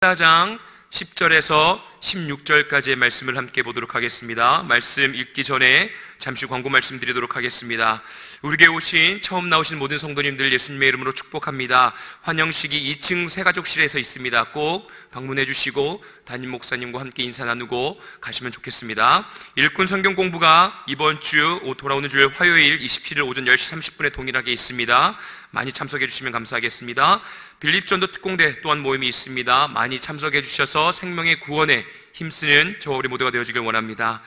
14장 10절에서 16절까지의 말씀을 함께 보도록 하겠습니다. 말씀 읽기 전에 잠시 광고 말씀드리도록 하겠습니다. 우리에게 오신 처음 나오신 모든 성도님들 예수님의 이름으로 축복합니다. 환영식이 2층 새가족실에서 있습니다. 꼭 방문해 주시고 담임 목사님과 함께 인사 나누고 가시면 좋겠습니다. 일꾼 성경 공부가 이번 주 돌아오는 주일 화요일 27일 오전 10시 30분에 동일하게 있습니다. 많이 참석해 주시면 감사하겠습니다. 빌립전도 특공대 또한 모임이 있습니다. 많이 참석해 주셔서 생명의 구원에 힘쓰는 저 우리 모두가 되어지길 원합니다.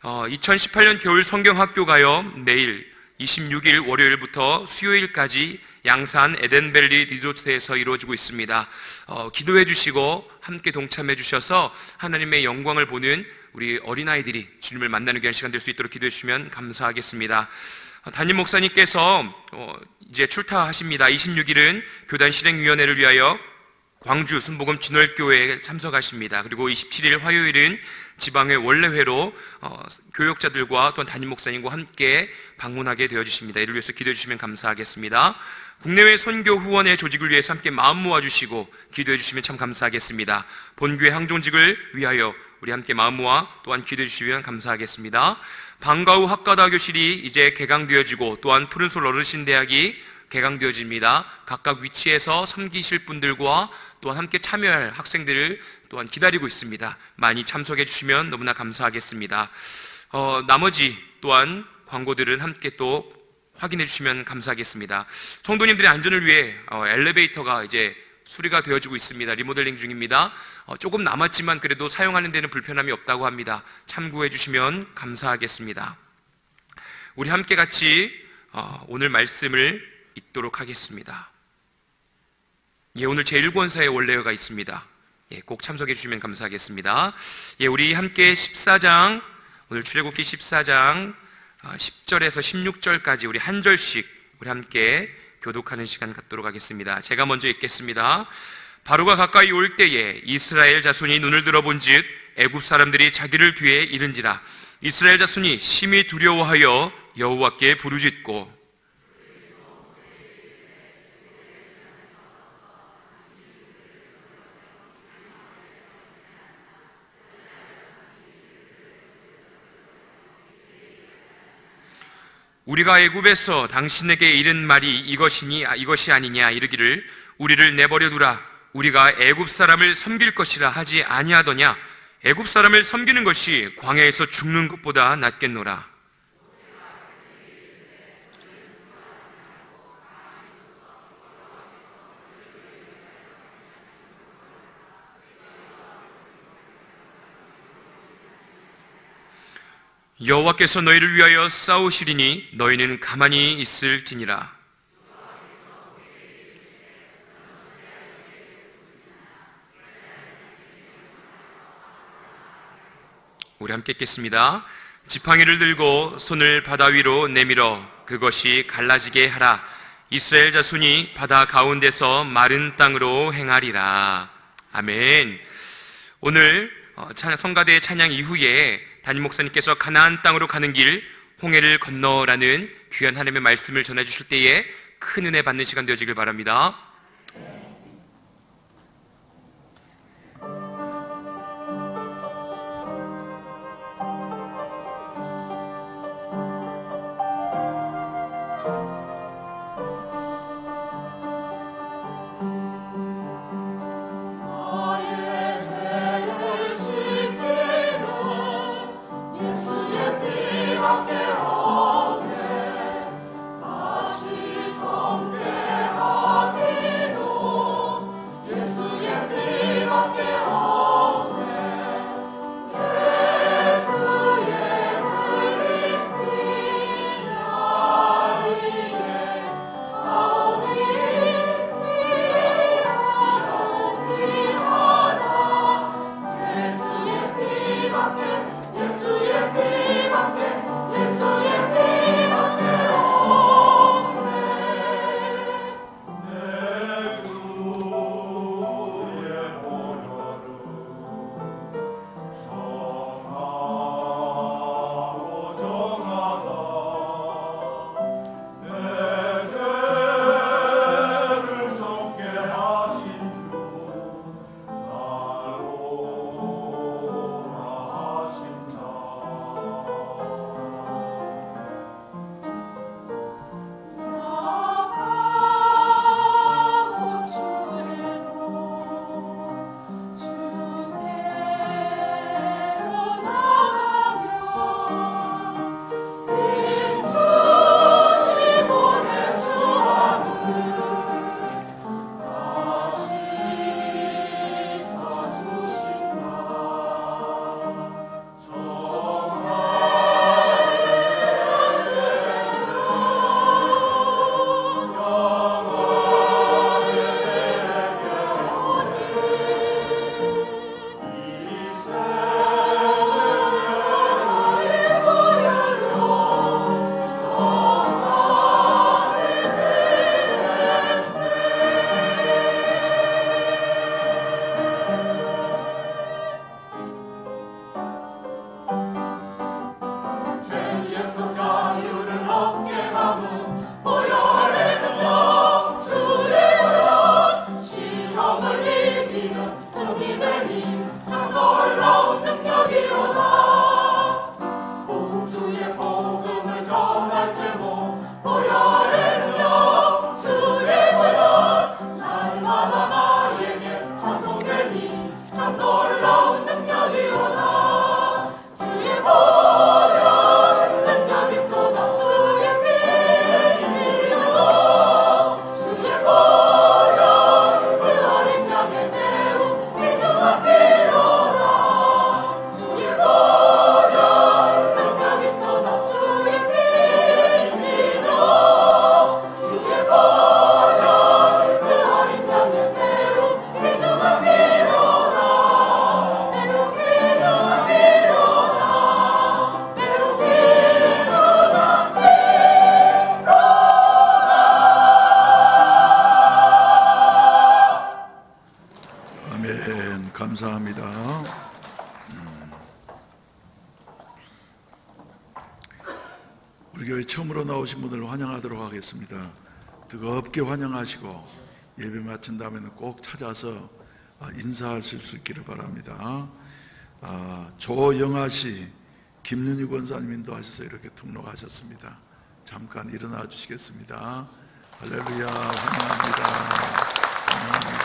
2018년 겨울 성경학교가요, 내일 26일 월요일부터 수요일까지 양산 에덴밸리 리조트에서 이루어지고 있습니다. 기도해 주시고 함께 동참해 주셔서 하나님의 영광을 보는 우리 어린아이들이 주님을 만나는 귀한 시간 될 수 있도록 기도해 주시면 감사하겠습니다. 담임 목사님께서 이제 출타하십니다. 26일은 교단 실행위원회를 위하여 광주 순복음 진월교회에 참석하십니다. 그리고 27일 화요일은 지방회 원래회로 교역자들과 또한 담임 목사님과 함께 방문하게 되어주십니다. 이를 위해서 기도해 주시면 감사하겠습니다. 국내외 선교 후원의 조직을 위해서 함께 마음 모아주시고 기도해 주시면 참 감사하겠습니다. 본교회 항존직을 위하여 우리 함께 마음 모아 또한 기도해 주시면 감사하겠습니다. 방과 후 학과다교실이 이제 개강되어지고 또한 푸른솔 어르신대학이 개강되어집니다. 각각 위치에서 섬기실 분들과 또한 함께 참여할 학생들을 또한 기다리고 있습니다. 많이 참석해 주시면 너무나 감사하겠습니다. 나머지 또한 광고들은 함께 또 확인해 주시면 감사하겠습니다. 성도님들의 안전을 위해 엘리베이터가 이제 수리가 되어지고 있습니다. 리모델링 중입니다. 조금 남았지만 그래도 사용하는 데는 불편함이 없다고 합니다. 참고해 주시면 감사하겠습니다. 우리 함께 같이 오늘 말씀을 읽도록 하겠습니다. 오늘 제1권사의 원래어가 있습니다. 꼭 참석해 주시면 감사하겠습니다. 우리 함께 14장, 오늘 출애굽기 14장 10절에서 16절까지 우리 한 절씩 우리 함께 교독하는 시간 갖도록 하겠습니다. 제가 먼저 읽겠습니다. 바로가 가까이 올 때에 이스라엘 자손이 눈을 들어본즉 애굽 사람들이 자기를 뒤에 이른지라. 이스라엘 자손이 심히 두려워하여 여호와께 부르짖고 우리가 애굽에서 당신에게 이른 말이 이것이 아니냐 이르기를 우리를 내버려 두라. 우리가 애굽 사람을 섬길 것이라 하지 아니하더냐. 애굽 사람을 섬기는 것이 광야에서 죽는 것보다 낫겠노라. 여호와께서 너희를 위하여 싸우시리니 너희는 가만히 있을지니라. 우리 함께 읽겠습니다. 지팡이를 들고 손을 바다 위로 내밀어 그것이 갈라지게 하라. 이스라엘 자손이 바다 가운데서 마른 땅으로 행하리라. 아멘. 오늘 성가대의 찬양 이후에 담임 목사님께서 가나안 땅으로 가는 길 홍해를 건너라는 귀한 하나님의 말씀을 전해주실 때에 큰 은혜 받는 시간 되어지길 바랍니다. 다시 성대하게 감사합니다. 우리 교회 처음으로 나오신 분들 환영하도록 하겠습니다. 뜨겁게 환영하시고 예배 마친 다음에는 꼭 찾아서 인사하실 수 있기를 바랍니다. 조영아 씨, 김윤희 권사님 인도하셔서 이렇게 등록하셨습니다. 잠깐 일어나 주시겠습니다. 할렐루야, 환영합니다. 환영합니다.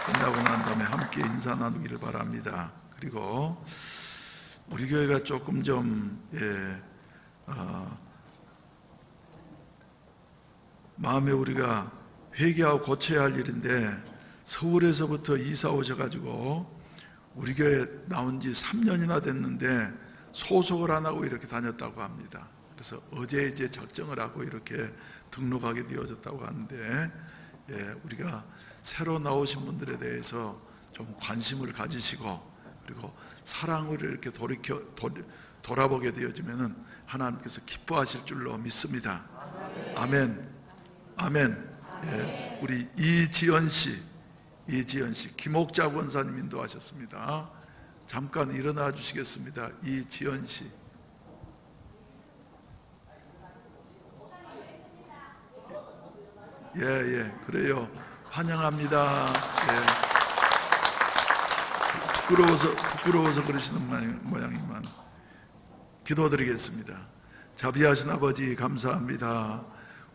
끝나고 난 다음에 함께 인사 나누기를 바랍니다. 그리고 우리 교회가 조금 좀 마음에 우리가 회개하고 고쳐야 할 일인데, 서울에서부터 이사 오셔가지고 우리 교회 나온 지 3년이나 됐는데 소속을 안 하고 이렇게 다녔다고 합니다. 그래서 어제 이제 작정을 하고 이렇게 등록하게 되어졌다고 하는데, 우리가 새로 나오신 분들에 대해서 좀 관심을 가지시고, 그리고 사랑을 이렇게 돌아보게 되어지면은 하나님께서 기뻐하실 줄로 믿습니다. 아멘. 아멘. 우리 이지연 씨, 김옥자 권사님 인도하셨습니다. 잠깐 일어나 주시겠습니다. 이지연 씨. 그래요. 환영합니다. 부끄러워서 그러시는 모양이만. 기도드리겠습니다. 자비하신 아버지, 감사합니다.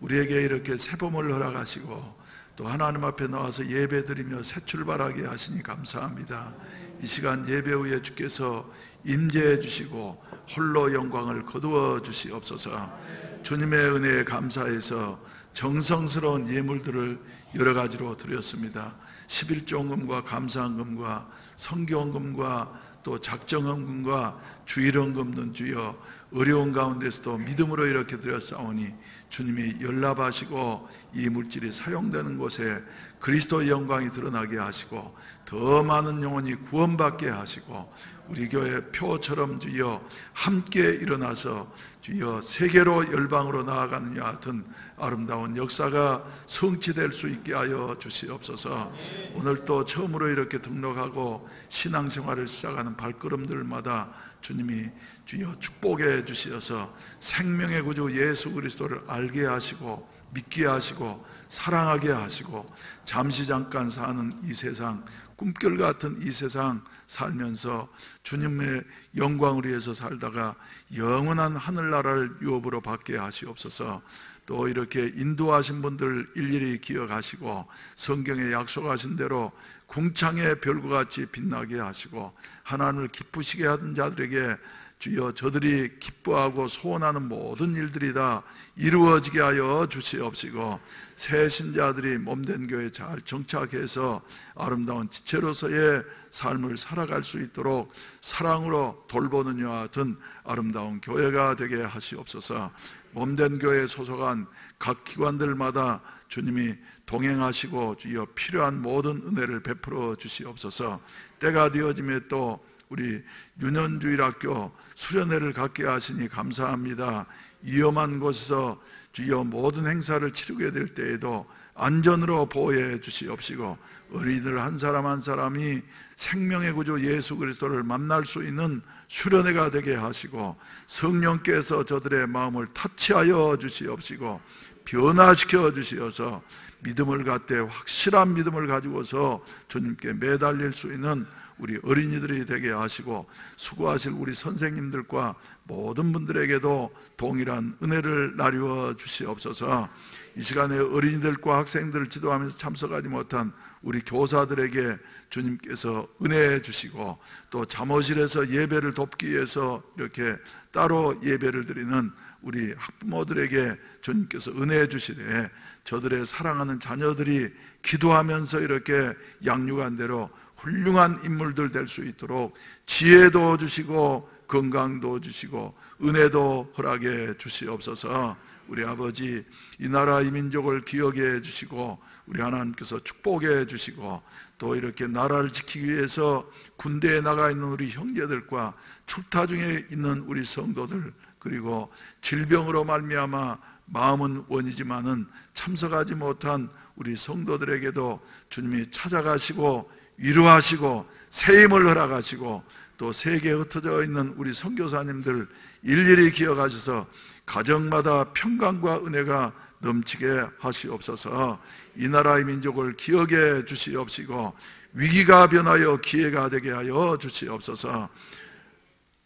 우리에게 이렇게 새봄을 허락하시고 또 하나님 앞에 나와서 예배드리며 새 출발하게 하시니 감사합니다. 이 시간 예배 후에 주께서 임재해 주시고 홀로 영광을 거두어 주시옵소서. 주님의 은혜에 감사해서 정성스러운 예물들을 여러 가지로 드렸습니다. 11조헌금과 감사헌금과 성교헌금과 또 작정헌금과 주일헌금은 주여 어려운 가운데서도 믿음으로 이렇게 드렸사오니 주님이 연락하시고 이 물질이 사용되는 곳에 그리스도의 영광이 드러나게 하시고 더 많은 영혼이 구원받게 하시고 우리 교회 표처럼 주여 함께 일어나서 주여 세계로 열방으로 나아가는 이와 같은 아름다운 역사가 성취될 수 있게 하여 주시옵소서. 오늘 또 처음으로 이렇게 등록하고 신앙생활을 시작하는 발걸음들마다 주님이 주여 축복해 주시어서 생명의 구주 예수 그리스도를 알게 하시고 믿게 하시고 사랑하게 하시고 잠시 잠깐 사는 이 세상, 꿈결 같은 이 세상 살면서 주님의 영광을 위해서 살다가 영원한 하늘나라를 유업으로 받게 하시옵소서. 또 이렇게 인도하신 분들 일일이 기억하시고 성경에 약속하신 대로 궁창의 별과 같이 빛나게 하시고 하나님을 기쁘시게 하던 자들에게 주여 저들이 기뻐하고 소원하는 모든 일들이 다 이루어지게 하여 주시옵시고 새 신자들이 몸된 교회에 잘 정착해서 아름다운 지체로서의 삶을 살아갈 수 있도록 사랑으로 돌보는 이와 같은 아름다운 교회가 되게 하시옵소서. 몸된 교회에 소속한 각 기관들마다 주님이 동행하시고 주여 필요한 모든 은혜를 베풀어 주시옵소서. 때가 되어짐에 또 우리 유년주일학교 수련회를 갖게 하시니 감사합니다. 위험한 곳에서 주여 모든 행사를 치르게 될 때에도 안전으로 보호해 주시옵시고 어린이들 한 사람 한 사람이 생명의 구주 예수 그리스도를 만날 수 있는 수련회가 되게 하시고 성령께서 저들의 마음을 터치하여 주시옵시고 변화시켜 주시어서 믿음을 갖되 확실한 믿음을 가지고서 주님께 매달릴 수 있는 우리 어린이들이 되게 하시고, 수고하실 우리 선생님들과 모든 분들에게도 동일한 은혜를 나누어 주시옵소서. 이 시간에 어린이들과 학생들을 지도하면서 참석하지 못한 우리 교사들에게 주님께서 은혜 주시고, 또 잠옷실에서 예배를 돕기 위해서 이렇게 따로 예배를 드리는 우리 학부모들에게 주님께서 은혜 주시되, 저들의 사랑하는 자녀들이 기도하면서 이렇게 양육한 대로 훌륭한 인물들 될 수 있도록 지혜도 주시고 건강도 주시고 은혜도 허락해 주시옵소서. 우리 아버지, 이 나라 이 민족을 기억해 주시고 우리 하나님께서 축복해 주시고, 또 이렇게 나라를 지키기 위해서 군대에 나가 있는 우리 형제들과 출타 중에 있는 우리 성도들, 그리고 질병으로 말미암아 마음은 원이지만은 참석하지 못한 우리 성도들에게도 주님이 찾아가시고 위로하시고 새 힘을 허락하시고, 또 세계에 흩어져 있는 우리 선교사님들 일일이 기억하셔서 가정마다 평강과 은혜가 넘치게 하시옵소서. 이 나라의 민족을 기억해 주시옵시고 위기가 변하여 기회가 되게 하여 주시옵소서.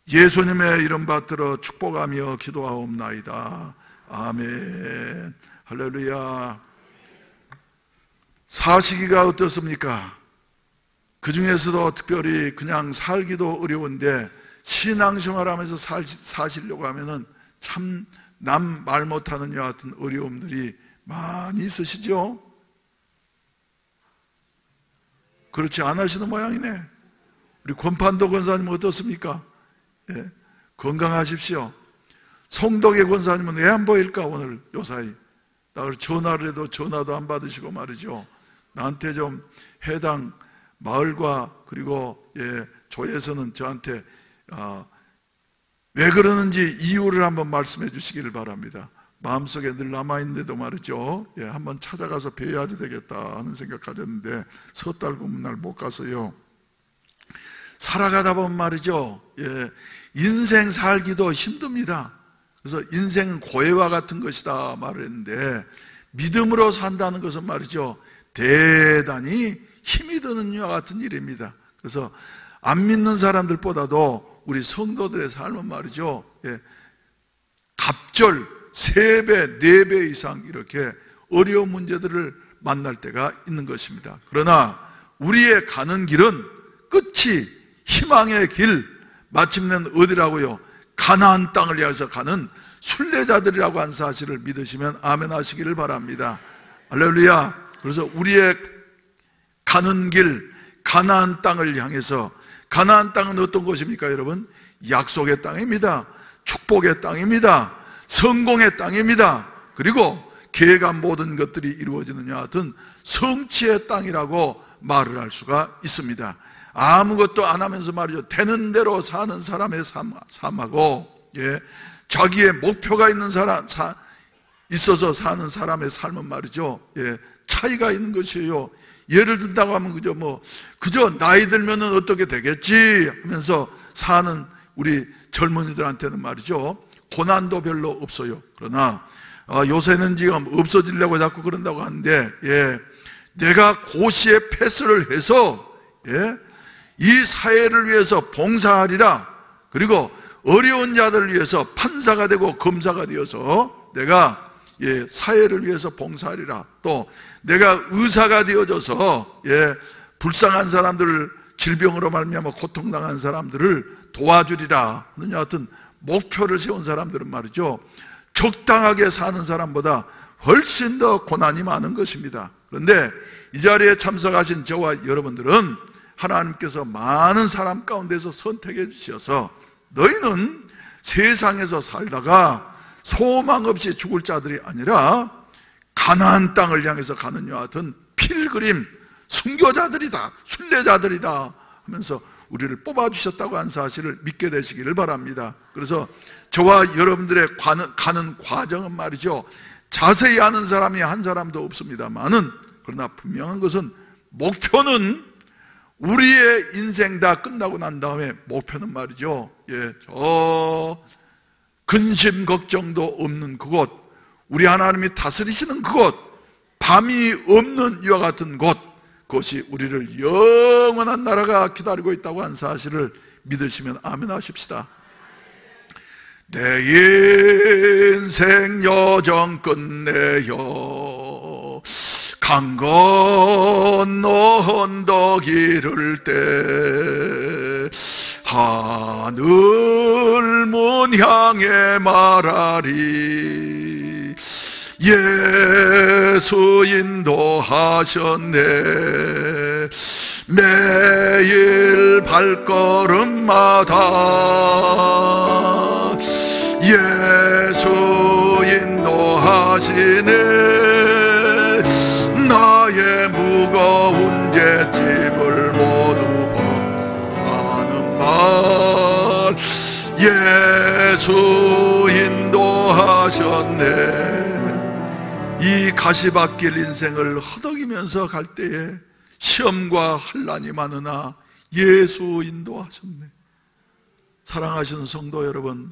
예수님의 이름 받들어 축복하며 기도하옵나이다. 아멘. 할렐루야. 사시기가 어떻습니까? 그 중에서도 특별히 그냥 살기도 어려운데 신앙생활하면서 사시려고 하면은 참 남 말 못하는 이와 같은 어려움들이 많이 있으시죠? 그렇지 않으시는 모양이네. 우리 권판도 권사님 어떻습니까? 예, 건강하십시오. 송덕의 권사님은 왜 안 보일까 오늘 요사이? 나 전화를 해도 전화도 안 받으시고 말이죠. 나한테 좀 해당 마을과 그리고 조에서는 저한테 왜 그러는지 이유를 한번 말씀해 주시기를 바랍니다. 마음속에 늘 남아있는데도 말이죠, 한번 찾아가서 뵈야지 되겠다 하는 생각 가졌는데 석 달 구문날 못 가서요. 살아가다 보면 말이죠, 인생 살기도 힘듭니다. 그래서 인생은 고해와 같은 것이다 말을 했는데, 믿음으로 산다는 것은 말이죠, 대단히 힘이 드는 이와 같은 일입니다. 그래서 안 믿는 사람들보다도 우리 성도들의 삶은 말이죠, 갑절 3배, 4배 이상 이렇게 어려운 문제들을 만날 때가 있는 것입니다. 그러나 우리의 가는 길은 끝이 희망의 길, 마침내는 어디라고요? 가나안 땅을 향해서 가는 순례자들이라고 한 사실을 믿으시면 아멘 하시기를 바랍니다. 할렐루야. 그래서 우리의 가는 길, 가나안 땅을 향해서, 가나안 땅은 어떤 곳입니까 여러분? 약속의 땅입니다. 축복의 땅입니다. 성공의 땅입니다. 그리고 계획한 모든 것들이 이루어지는 여하 같은 성취의 땅이라고 말을 할 수가 있습니다. 아무것도 안 하면서 말이죠, 되는 대로 사는 사람의 삶하고 자기의 목표가 있는 사람, 있어서 사는 사람의 삶은 말이죠, 차이가 있는 것이에요. 예를 든다고 하면 그저 나이 들면은 어떻게 되겠지 하면서 사는 우리 젊은이들한테는 말이죠, 고난도 별로 없어요. 그러나 요새는 지금 없어지려고 자꾸 그런다고 하는데, 내가 고시에 패스를 해서 이 사회를 위해서 봉사하리라, 그리고 어려운 자들을 위해서 판사가 되고 검사가 되어서 내가 사회를 위해서 봉사하리라, 또 내가 의사가 되어져서 불쌍한 사람들을, 질병으로 말미암아 고통당한 사람들을 도와주리라 하는 여하튼 목표를 세운 사람들은 말이죠, 적당하게 사는 사람보다 훨씬 더 고난이 많은 것입니다. 그런데 이 자리에 참석하신 저와 여러분들은 하나님께서 많은 사람 가운데서 선택해 주셔서 너희는 세상에서 살다가 소망 없이 죽을 자들이 아니라 가나안 땅을 향해서 가는 여와 같은 필그림, 순교자들이다, 순례자들이다 하면서 우리를 뽑아주셨다고 한 사실을 믿게 되시기를 바랍니다. 그래서 저와 여러분들의 가는 과정은 말이죠, 자세히 아는 사람이 한 사람도 없습니다만은, 그러나 분명한 것은 목표는 우리의 인생 다 끝나고 난 다음에 목표는 말이죠, 저 근심 걱정도 없는 그곳, 우리 하나님이 다스리시는 그곳, 밤이 없는 이와 같은 곳, 그것이 우리를 영원한 나라가 기다리고 있다고 하는 사실을 믿으시면 아멘 하십시다. 내 인생 여정 끝내요 강 건너 언덕 이를 때 하늘 문 향해 말하리 예수 인도하셨네 매일 발걸음마다 예수 인도하시네 나의 무거운 죄짐을 모두 벗고 하는 말 예수 인도하셨네. 이 가시밭길 인생을 허덕이면서 갈 때에 시험과 환난이 많으나 예수 인도하셨네. 사랑하시는 성도 여러분,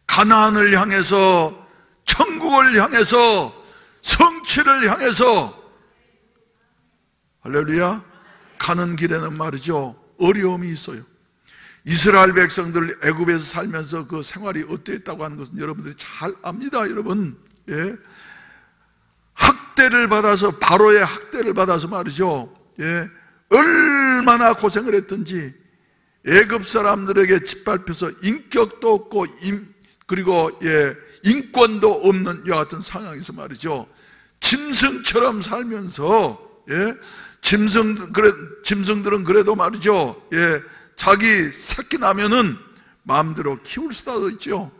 가나안을 향해서, 천국을 향해서, 성취를 향해서 할렐루야 가는 길에는 말이죠 어려움이 있어요. 이스라엘 백성들 애굽에서 살면서 그 생활이 어땠다고 하는 것은 여러분들이 잘 압니다. 여러분, 예. 학대를 받아서, 바로의 학대를 받아서 말이죠, 예. 얼마나 고생을 했든지 애굽 사람들에게 짓밟혀서 인격도 없고 그리고 인권도 없는 이와 같은 상황에서 말이죠 짐승처럼 살면서, 예. 짐승들은 그래도 말이죠, 예. 자기 새끼 나면은 마음대로 키울 수도 있죠.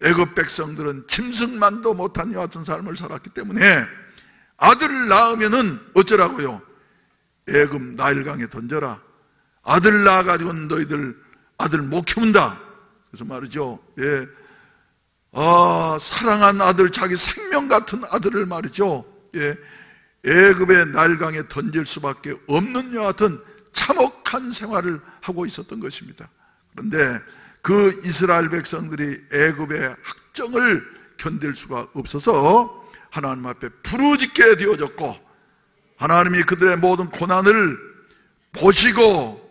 애굽 백성들은 짐승만도 못한 이와 같은 삶을 살았기 때문에 아들을 낳으면은 어쩌라고요? 애굽 나일강에 던져라. 아들 낳아가지고는 너희들 아들 못 키운다. 그래서 말이죠, 예. 사랑한 아들, 자기 생명 같은 아들을 말이죠, 예. 애굽의 나일강에 던질 수밖에 없는 여와 같은 참혹한 생활을 하고 있었던 것입니다. 그런데 그 이스라엘 백성들이 애굽의 학정을 견딜 수가 없어서 하나님 앞에 부르짖게 되어졌고, 하나님이 그들의 모든 고난을 보시고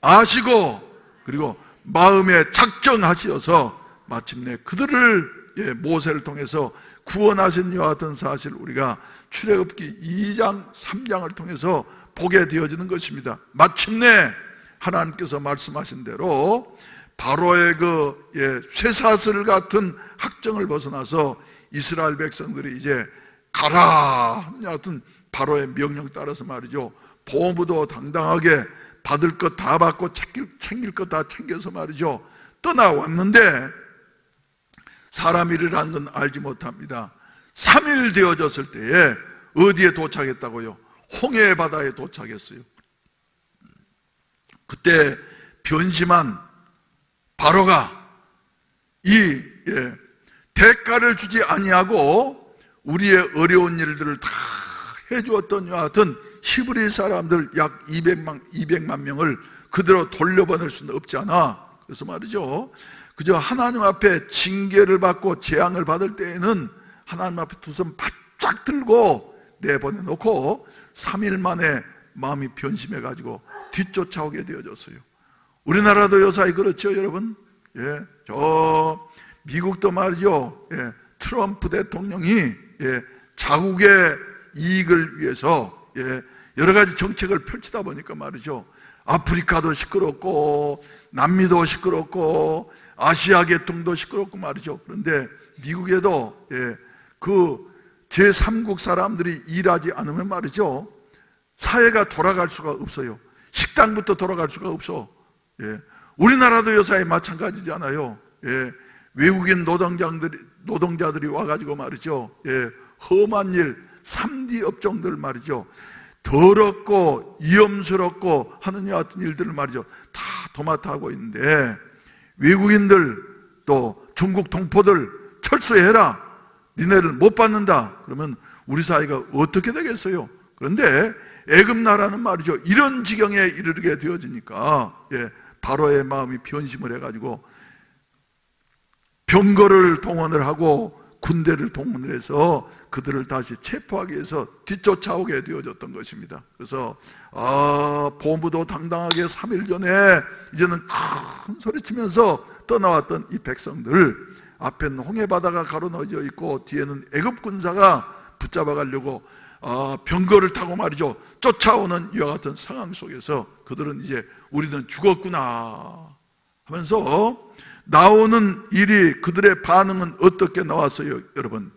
아시고 그리고 마음에 작정하시어서 마침내 그들을 모세를 통해서 구원하신 이와 같은 사실 우리가 출애굽기 2장 3장을 통해서 보게 되어지는 것입니다. 마침내 하나님께서 말씀하신 대로 바로의 그 쇠사슬 같은 학정을 벗어나서 이스라엘 백성들이 이제 가라 하는 같은 바로의 명령 따라서 말이죠 보호무도 당당하게 받을 것 다 받고 챙길 것 다 챙겨서 말이죠 떠나왔는데 사람 일이라는 건 알지 못합니다. 3일 되어졌을 때에 어디에 도착했다고요? 홍해 바다에 도착했어요. 그때 변심한 바로가 이 대가를 주지 아니하고 우리의 어려운 일들을 다 해주었던 이와 같은 히브리 사람들 약 200만 명을 그대로 돌려보낼 수는 없지 않아. 그래서 말이죠 그저 하나님 앞에 징계를 받고 재앙을 받을 때에는 하나님 앞에 두 손 바짝 들고 내보내놓고 3일 만에 마음이 변심해가지고 뒤쫓아오게 되어졌어요. 우리나라도 요사이 그렇죠 여러분? 예, 저 미국도 말이죠, 예, 트럼프 대통령이 자국의 이익을 위해서 여러 가지 정책을 펼치다 보니까 말이죠 아프리카도 시끄럽고 남미도 시끄럽고 아시아 계통도 시끄럽고 말이죠. 그런데 미국에도 그 제3국 사람들이 일하지 않으면 말이죠 사회가 돌아갈 수가 없어요. 식당부터 돌아갈 수가 없어. 우리나라도 요사이 마찬가지잖아요. 외국인 노동자들이 와가지고 말이죠 험한 일 3D 업종들 말이죠 더럽고 위험스럽고 하는 이와 같은 일들을 말이죠 다 도맡아 하고 있는데 외국인들 또 중국 동포들 철수해라, 니네를 못 받는다 그러면 우리 사회가 어떻게 되겠어요? 그런데 애굽 나라는 말이죠 이런 지경에 이르게 되어지니까 바로의 마음이 변심을 해가지고 병거를 동원을 하고 군대를 동원을 해서 그들을 다시 체포하기 위해서 뒤쫓아오게 되어졌던 것입니다. 그래서 보무도 당당하게 3일 전에 이제는 큰 소리치면서 떠나왔던 이 백성들, 앞에는 홍해바다가 가로넣어져 있고 뒤에는 애굽 군사가 붙잡아 가려고 병거를 타고 말이죠, 쫓아오는 이와 같은 상황 속에서 그들은 이제 우리는 죽었구나 하면서 나오는 일이, 그들의 반응은 어떻게 나왔어요, 여러분?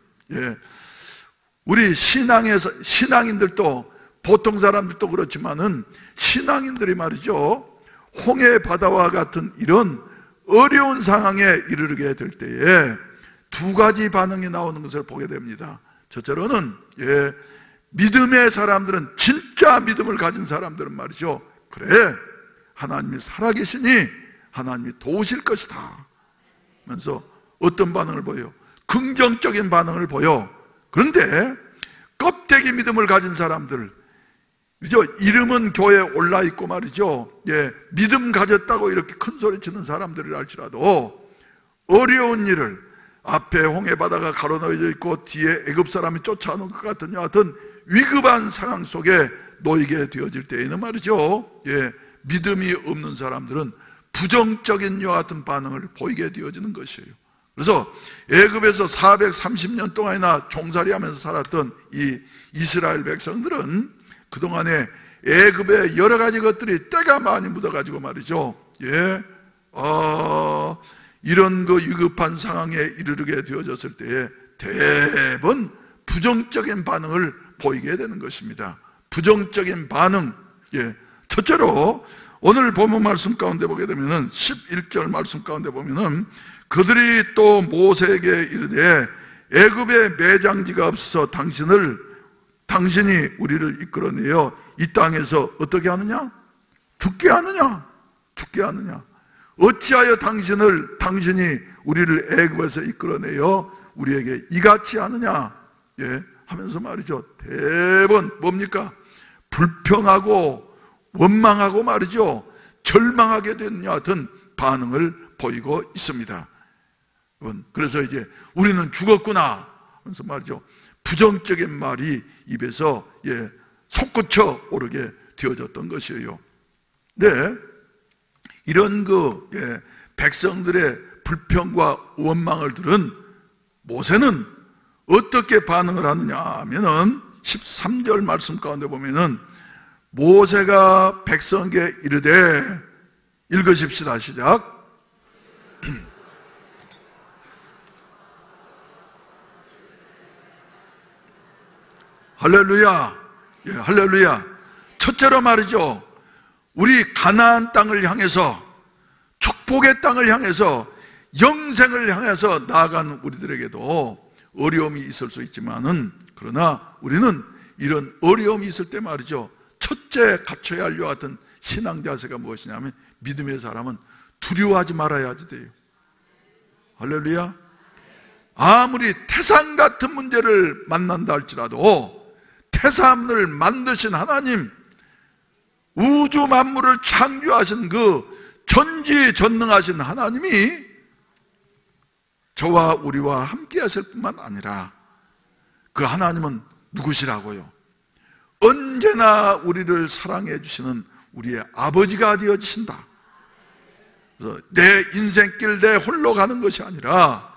우리 신앙인들도, 보통 사람들도 그렇지만은 신앙인들이 말이죠, 홍해 바다와 같은 이런 어려운 상황에 이르게 될 때에 두 가지 반응이 나오는 것을 보게 됩니다. 첫째로는 믿음의 사람들은, 진짜 믿음을 가진 사람들은 말이죠, 그래, 하나님이 살아계시니 하나님이 도우실 것이다 하면서 어떤 반응을 보여요? 긍정적인 반응을 보여. 그런데 껍데기 믿음을 가진 사람들, 그죠? 이름은 교회에 올라 있고 말이죠, 믿음 가졌다고 이렇게 큰 소리 치는 사람들이랄지라도 어려운 일을, 앞에 홍해바다가 가로놓여져 있고 뒤에 애굽 사람이 쫓아오는 것 같은 여하튼 위급한 상황 속에 놓이게 되어질 때에는 말이죠, 믿음이 없는 사람들은 부정적인 이와 같은 반응을 보이게 되어지는 것이에요. 그래서 애굽에서 430년 동안이나 종살이하면서 살았던 이 이스라엘 백성들은 그동안에 애굽의 여러 가지 것들이 때가 많이 묻어가지고 말이죠, 이런 그 위급한 상황에 이르게 되어졌을 때에 대부분 부정적인 반응을 보이게 되는 것입니다. 부정적인 반응. 첫째로 오늘 본문 말씀 가운데 보게 되면은 11절 말씀 가운데 보면은 그들이 또 모세에게 이르되 애굽에 매장지가 없어서 당신이 우리를 이끌어내어 이 땅에서 어떻게 하느냐? 죽게 하느냐? 어찌하여 당신이 우리를 애굽에서 이끌어내어 우리에게 이같이 하느냐? 하면서 말이죠, 대번 뭡니까? 불평하고 원망하고 말이죠, 절망하게 된 여하튼 반응을 보이고 있습니다. 그래서 이제 우리는 죽었구나 하면서 말이죠, 부정적인 말이 입에서 솟구쳐 오르게 되어졌던 것이에요. 이런 백성들의 불평과 원망을 들은 모세는 어떻게 반응을 하느냐 하면은 13절 말씀 가운데 보면은 모세가 백성에게 이르되, 읽으십시다, 시작. 할렐루야. 할렐루야. 첫째로 말이죠, 우리 가나안 땅을 향해서, 축복의 땅을 향해서, 영생을 향해서 나아가는 우리들에게도 어려움이 있을 수 있지만은, 그러나 우리는 이런 어려움이 있을 때 말이죠, 첫째 갖춰야 할 것 같은 신앙 자세가 무엇이냐면, 믿음의 사람은 두려워하지 말아야지 돼요. 할렐루야. 아무리 태산 같은 문제를 만난다 할지라도 태산을 만드신 하나님, 우주 만물을 창조하신 그 전지전능하신 하나님이 저와 우리와 함께 하실 뿐만 아니라 그 하나님은 누구시라고요? 언제나 우리를 사랑해 주시는 우리의 아버지가 되어주신다. 그래서 내 인생길 내 홀로 가는 것이 아니라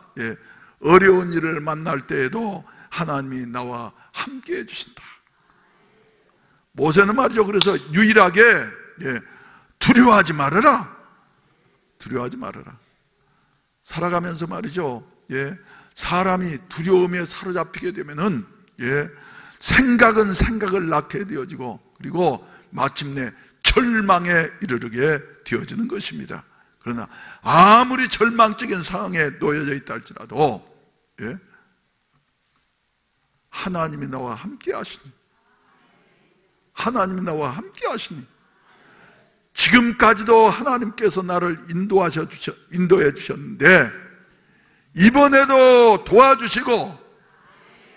어려운 일을 만날 때에도 하나님이 나와 함께 해주신다. 모세는 말이죠, 그래서 유일하게 두려워하지 말아라. 두려워하지 말아라. 살아가면서 말이죠, 사람이 두려움에 사로잡히게 되면은 생각은 생각을 낳게 되어지고, 그리고 마침내 절망에 이르게 되어지는 것입니다. 그러나 아무리 절망적인 상황에 놓여져 있다 할지라도 하나님이 나와 함께 하시니, 하나님이 나와 함께 하시니, 지금까지도 하나님께서 나를 인도해 주셨는데 이번에도 도와주시고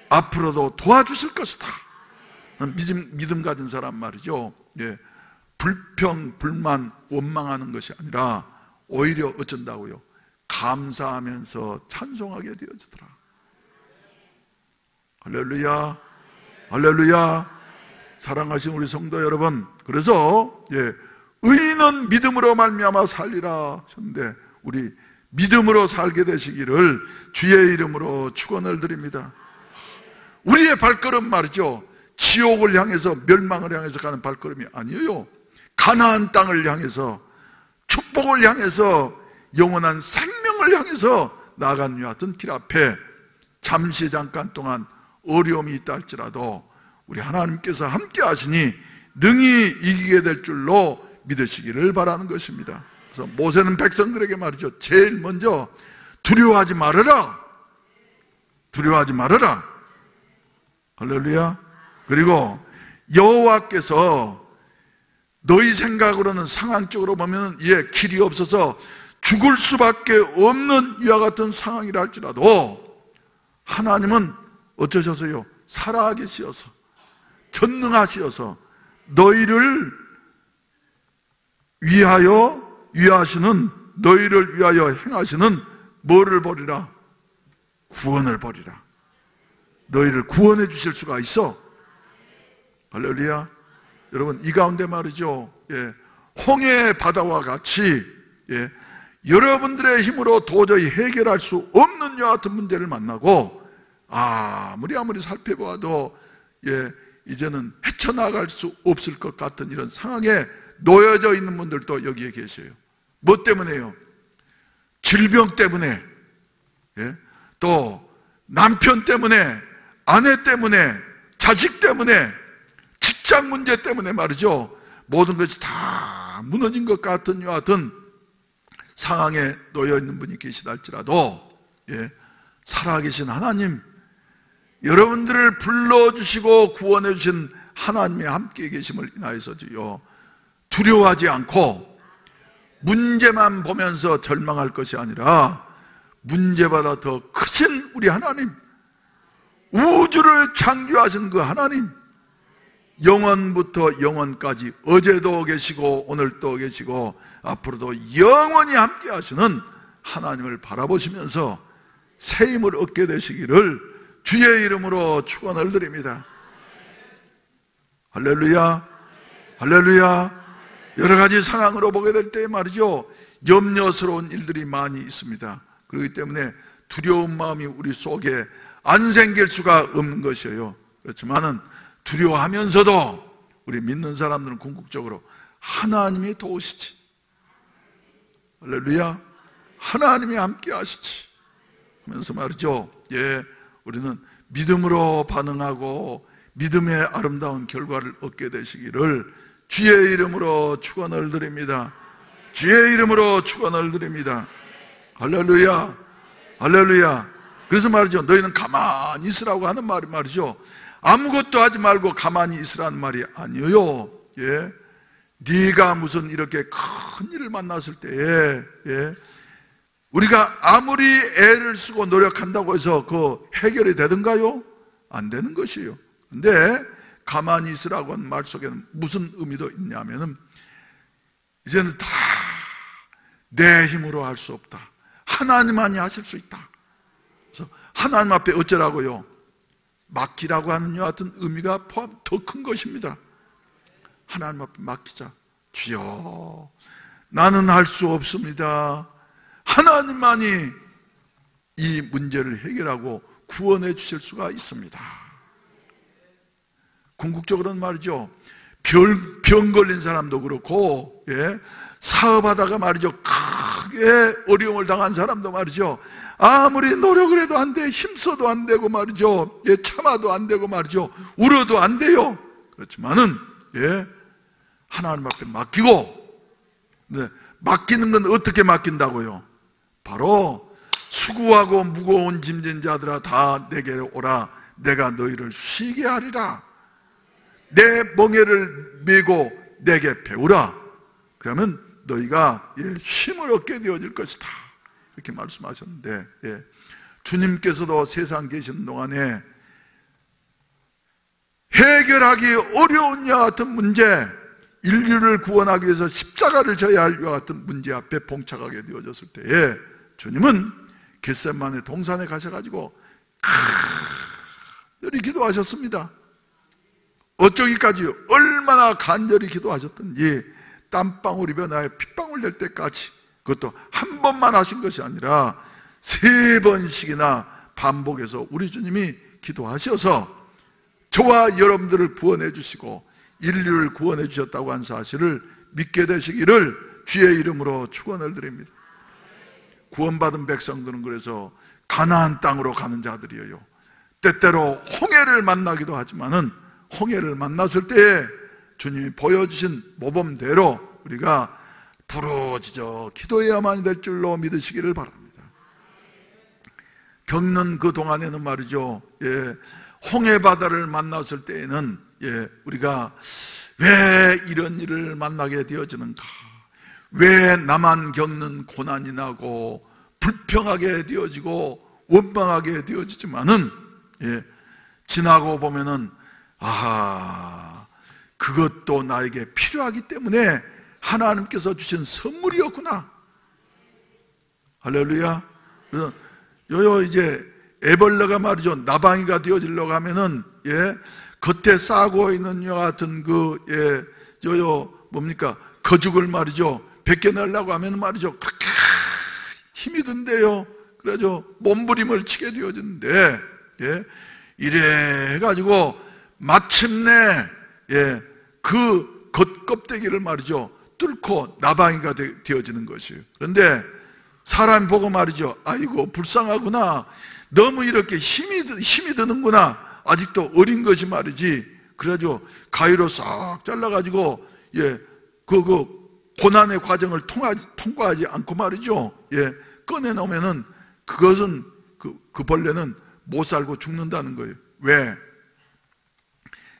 앞으로도 도와주실 것이다. 믿음 가진 사람 말이죠, 불평, 불만, 원망하는 것이 아니라 오히려 어쩐다고요? 감사하면서 찬송하게 되어지더라. 할렐루야, 할렐루야. 사랑하신 우리 성도 여러분, 그래서 의인은 믿음으로 말미암아 살리라 하셨는데, 우리 믿음으로 살게 되시기를 주의 이름으로 축원을 드립니다. 우리의 발걸음 말이죠, 지옥을 향해서, 멸망을 향해서 가는 발걸음이 아니에요. 가나안 땅을 향해서, 축복을 향해서, 영원한 생명을 향해서 나아가는 이 같은 길 앞에 잠시 잠깐 동안 어려움이 있다 할지라도 우리 하나님께서 함께 하시니 능히 이기게 될 줄로 믿으시기를 바라는 것입니다. 그래서 모세는 백성들에게 말이죠, 제일 먼저 두려워하지 말아라, 두려워하지 말아라. 할렐루야. 그리고 여호와께서 너희 생각으로는, 상황적으로 보면 길이 없어서 죽을 수밖에 없는 이와 같은 상황이라 할지라도 하나님은 어쩌셔서요, 살아계시어서 전능하시어서 너희를 위하시는, 너희를 위하여 행하시는 뭐를 버리라? 구원을 버리라. 너희를 구원해 주실 수가 있어. 할렐루야. 여러분, 이 가운데 말이죠, 홍해 바다와 같이 여러분들의 힘으로 도저히 해결할 수 없는 여와 같은 문제를 만나고 아무리 살펴봐도 이제는 헤쳐나갈 수 없을 것 같은 이런 상황에 놓여져 있는 분들도 여기에 계세요. 뭐 때문에요? 질병 때문에, 또 남편 때문에, 아내 때문에, 자식 때문에, 직장 문제 때문에 말이죠, 모든 것이 다 무너진 것 같은 여하튼 상황에 놓여 있는 분이 계시다 할지라도 살아계신 하나님, 여러분들을 불러주시고 구원해 주신 하나님의 함께 계심을 인하여서지요, 두려워하지 않고 문제만 보면서 절망할 것이 아니라 문제보다 더 크신 우리 하나님, 우주를 창조하신 그 하나님, 영원부터 영원까지 어제도 계시고 오늘도 계시고 앞으로도 영원히 함께 하시는 하나님을 바라보시면서 새 힘을 얻게 되시기를 주의 이름으로 축원을 드립니다. 할렐루야, 할렐루야. 여러 가지 상황으로 보게 될 때 말이죠, 염려스러운 일들이 많이 있습니다. 그렇기 때문에 두려운 마음이 우리 속에 안 생길 수가 없는 것이에요. 그렇지만은 두려워하면서도 우리 믿는 사람들은 궁극적으로 하나님이 도우시지, 할렐루야, 하나님이 함께 하시지 하면서 말이죠, 우리는 믿음으로 반응하고 믿음의 아름다운 결과를 얻게 되시기를 주의 이름으로 축원을 드립니다. 주의 이름으로 축원을 드립니다. 할렐루야, 할렐루야. 그래서 말이죠, 너희는 가만히 있으라고 하는 말이 말이죠, 아무것도 하지 말고 가만히 있으라는 말이 아니에요. 네가 무슨 이렇게 큰 일을 만났을 때에 우리가 아무리 애를 쓰고 노력한다고 해서 그 해결이 되든가요? 안 되는 것이에요. 근데 가만히 있으라고 하는 말 속에는 무슨 의미도 있냐면은 이제는 다 내 힘으로 할 수 없다, 하나님만이 하실 수 있다. 그래서 하나님 앞에 어쩌라고요? 맡기라고 하는 여 같은 의미가 포함 더 큰 것입니다. 하나님 앞에 맡기자. 주여, 나는 할 수 없습니다. 하나님만이 이 문제를 해결하고 구원해 주실 수가 있습니다. 궁극적으로는 말이죠, 병 걸린 사람도 그렇고, 사업하다가 말이죠, 크게 어려움을 당한 사람도 말이죠, 아무리 노력을 해도 안 돼, 힘써도 안 되고 말이죠, 참아도 안 되고 말이죠, 울어도 안 돼요. 그렇지만은 하나님 앞에 맡기고, 맡기는 건 어떻게 맡긴다고요? 바로 수고하고 무거운 짐진 자들아 다 내게로 오라, 내가 너희를 쉬게 하리라. 내 멍에를 메고 내게 배우라. 그러면 너희가 쉼을 얻게 되어질 것이다, 이렇게 말씀하셨는데, 주님께서도 세상 계신 동안에 해결하기 어려운 여 같은 문제, 인류를 구원하기 위해서 십자가를 져야 할 여 같은 문제 앞에 봉착하게 되어졌을 때에 주님은 겟세마네 동산에 가셔가지고 간절히 기도하셨습니다. 어쩌기까지요? 얼마나 간절히 기도하셨던지 땀방울이 변하여 핏방울 될 때까지, 그것도 한 번만 하신 것이 아니라 3번씩이나 반복해서 우리 주님이 기도하셔서 저와 여러분들을 구원해 주시고 인류를 구원해 주셨다고 한 사실을 믿게 되시기를 주의 이름으로 축원을 드립니다. 구원받은 백성들은 그래서 가나안 땅으로 가는 자들이에요. 때때로 홍해를 만나기도 하지만은 홍해를 만났을 때에 주님이 보여주신 모범대로 우리가 부르짖어 기도해야만 될 줄로 믿으시기를 바랍니다. 겪는 그 동안에는 말이죠, 홍해 바다를 만났을 때에는 우리가 왜 이런 일을 만나게 되어지는가, 왜 나만 겪는 고난이 나고 불평하게 되어지고 원망하게 되어지지만은 지나고 보면은 아하, 그것도 나에게 필요하기 때문에 하나님께서 주신 선물이었구나. 할렐루야. 그래서 이제 애벌레가 말이죠, 나방이가 되어지려고 하면은 겉에 싸고 있는 여 같은 뭡니까, 거죽을 말이죠, 벗겨내려고 하면 말이죠, 그렇게 힘이 든대요. 그래서 몸부림을 치게 되어지는데, 이래 해가지고 마침내 그 겉껍데기를 말이죠, 뚫고 나방이가 되어지는 것이에요. 그런데 사람이 보고 말이죠, 아이고 불쌍하구나, 너무 이렇게 힘이 드는구나, 아직도 어린 것이 말이지. 그래가지고 가위로 싹 잘라가지고 그 고난의 과정을 통과하지 않고 말이죠, 꺼내놓으면은 그것은 그 벌레는 못 살고 죽는다는 거예요. 왜?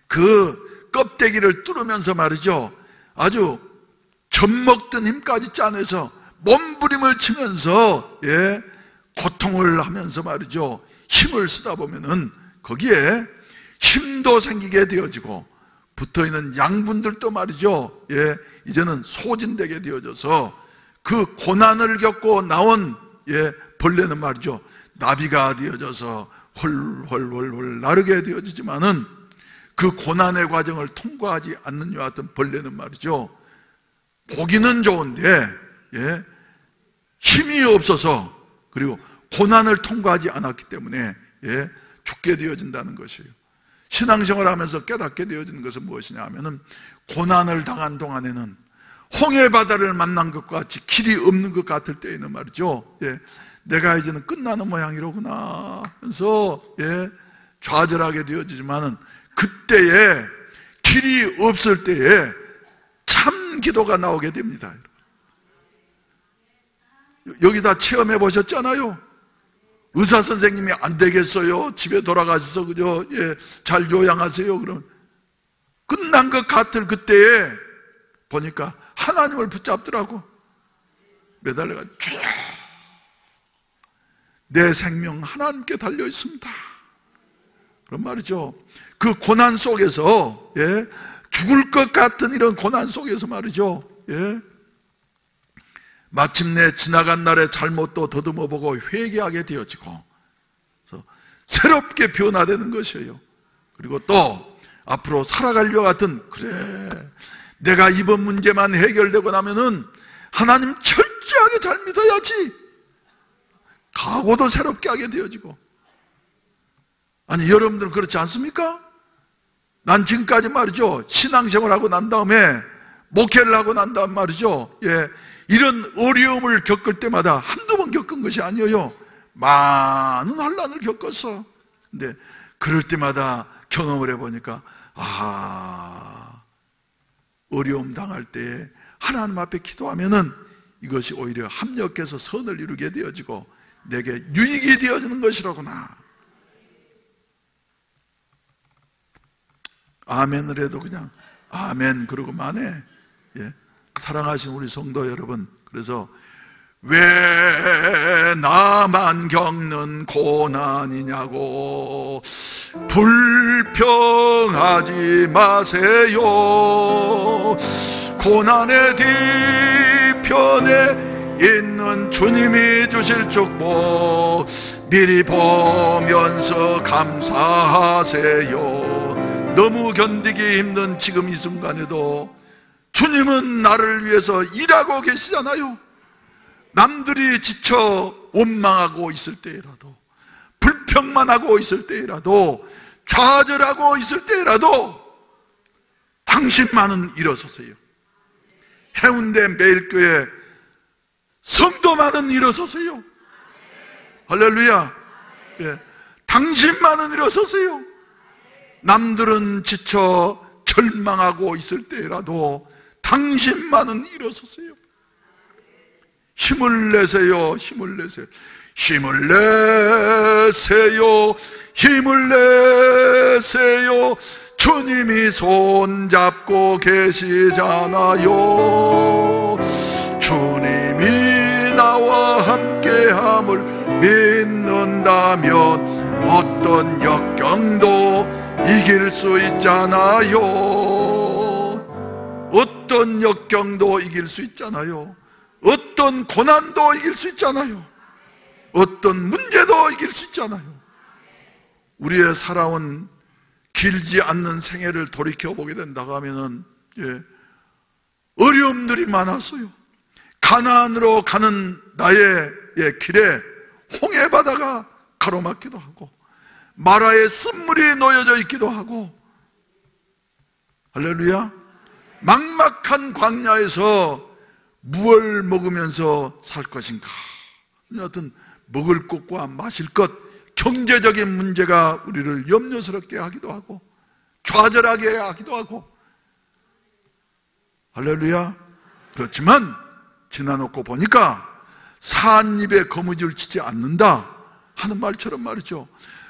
그 껍데기를 뚫으면서 말이죠, 아주 젖먹던 힘까지 짜내서 몸부림을 치면서 고통을 하면서 말이죠, 힘을 쓰다 보면은 거기에 힘도 생기게 되어지고 붙어있는 양분들도 말이죠, 이제는 소진되게 되어져서 그 고난을 겪고 나온 벌레는 말이죠, 나비가 되어져서 홀홀홀홀 나르게 되어지지만은 그 고난의 과정을 통과하지 않는 여 같은 벌레는 말이죠, 보기는 좋은데 힘이 없어서, 그리고 고난을 통과하지 않았기 때문에 죽게 되어진다는 것이에요. 신앙생활을 하면서 깨닫게 되어지는 것은 무엇이냐 하면은, 고난을 당한 동안에는 홍해 바다를 만난 것과 같이 길이 없는 것 같을 때에는 말이죠, 내가 이제는 끝나는 모양이로구나 하면서 좌절하게 되어지지만은, 그때에 길이 없을 때에 참 기도가 나오게 됩니다. 여기 다 체험해 보셨잖아요. 의사 선생님이 안 되겠어요, 집에 돌아가셔서 그저 잘 요양하세요, 그럼 끝난 것 같을 그때에 보니까 하나님을 붙잡더라고. 매달려가지고 내 생명 하나님께 달려 있습니다, 그런 말이죠. 그 고난 속에서, 죽을 것 같은 이런 고난 속에서 말이죠, 마침내 지나간 날의 잘못도 더듬어 보고 회개하게 되어지고, 그래서 새롭게 변화되는 것이에요. 그리고 또 앞으로 살아가려고 하던, 그래, 내가 이번 문제만 해결되고 나면은 하나님 철저하게 잘 믿어야지, 각오도 새롭게 하게 되어지고. 아니, 여러분들은 그렇지 않습니까? 난 지금까지 말이죠, 신앙생활하고 난 다음에, 목회를 하고 난 다음 말이죠, 이런 어려움을 겪을 때마다 한두 번 겪은 것이 아니에요. 많은 환난을 겪었어. 근데 그럴 때마다 경험을 해보니까, 어려움 당할 때 하나님 앞에 기도하면은 이것이 오히려 합력해서 선을 이루게 되어지고 내게 유익이 되어지는 것이라구나. 아멘을 해도 그냥 아멘 그러고 만해. 사랑하신 우리 성도 여러분, 그래서 왜 나만 겪는 고난이냐고 불평하지 마세요. 고난의 뒤편에 있는 주님이 주실 축복 미리 보면서 감사하세요. 너무 견디기 힘든 지금 이 순간에도 주님은 나를 위해서 일하고 계시잖아요. 남들이 지쳐 원망하고 있을 때라도, 불평만 하고 있을 때라도, 좌절하고 있을 때라도 당신만은 일어서세요. 해운대 매일교회 성도만은 일어서세요. 할렐루야. 예. 당신만은 일어서세요. 남들은 지쳐 절망하고 있을 때라도 당신만은 일어서세요. 힘을 내세요. 힘을 내세요. 힘을 내세요. 힘을 내세요. 주님이 손잡고 계시잖아요. 주님이 나와 함께함을 믿는다면 어떤 역경도 이길 수 있잖아요. 어떤 역경도 이길 수 있잖아요. 어떤 고난도 이길 수 있잖아요. 어떤 문제도 이길 수 있잖아요. 우리의 살아온 길지 않는 생애를 돌이켜보게 된다고 하면은, 어려움들이 많았어요. 가나안으로 가는 나의 길에 홍해바다가 가로막기도 하고, 마라의 쓴물이 놓여져 있기도 하고, 할렐루야. 막막한 광야에서 무엇을 먹으면서 살 것인가, 어떤 먹을 것과 마실 것, 경제적인 문제가 우리를 염려스럽게 하기도 하고 좌절하게 하기도 하고, 할렐루야. 그렇지만 지나놓고 보니까 산 입에 거무줄 치지 않는다 하는 말처럼 말이죠.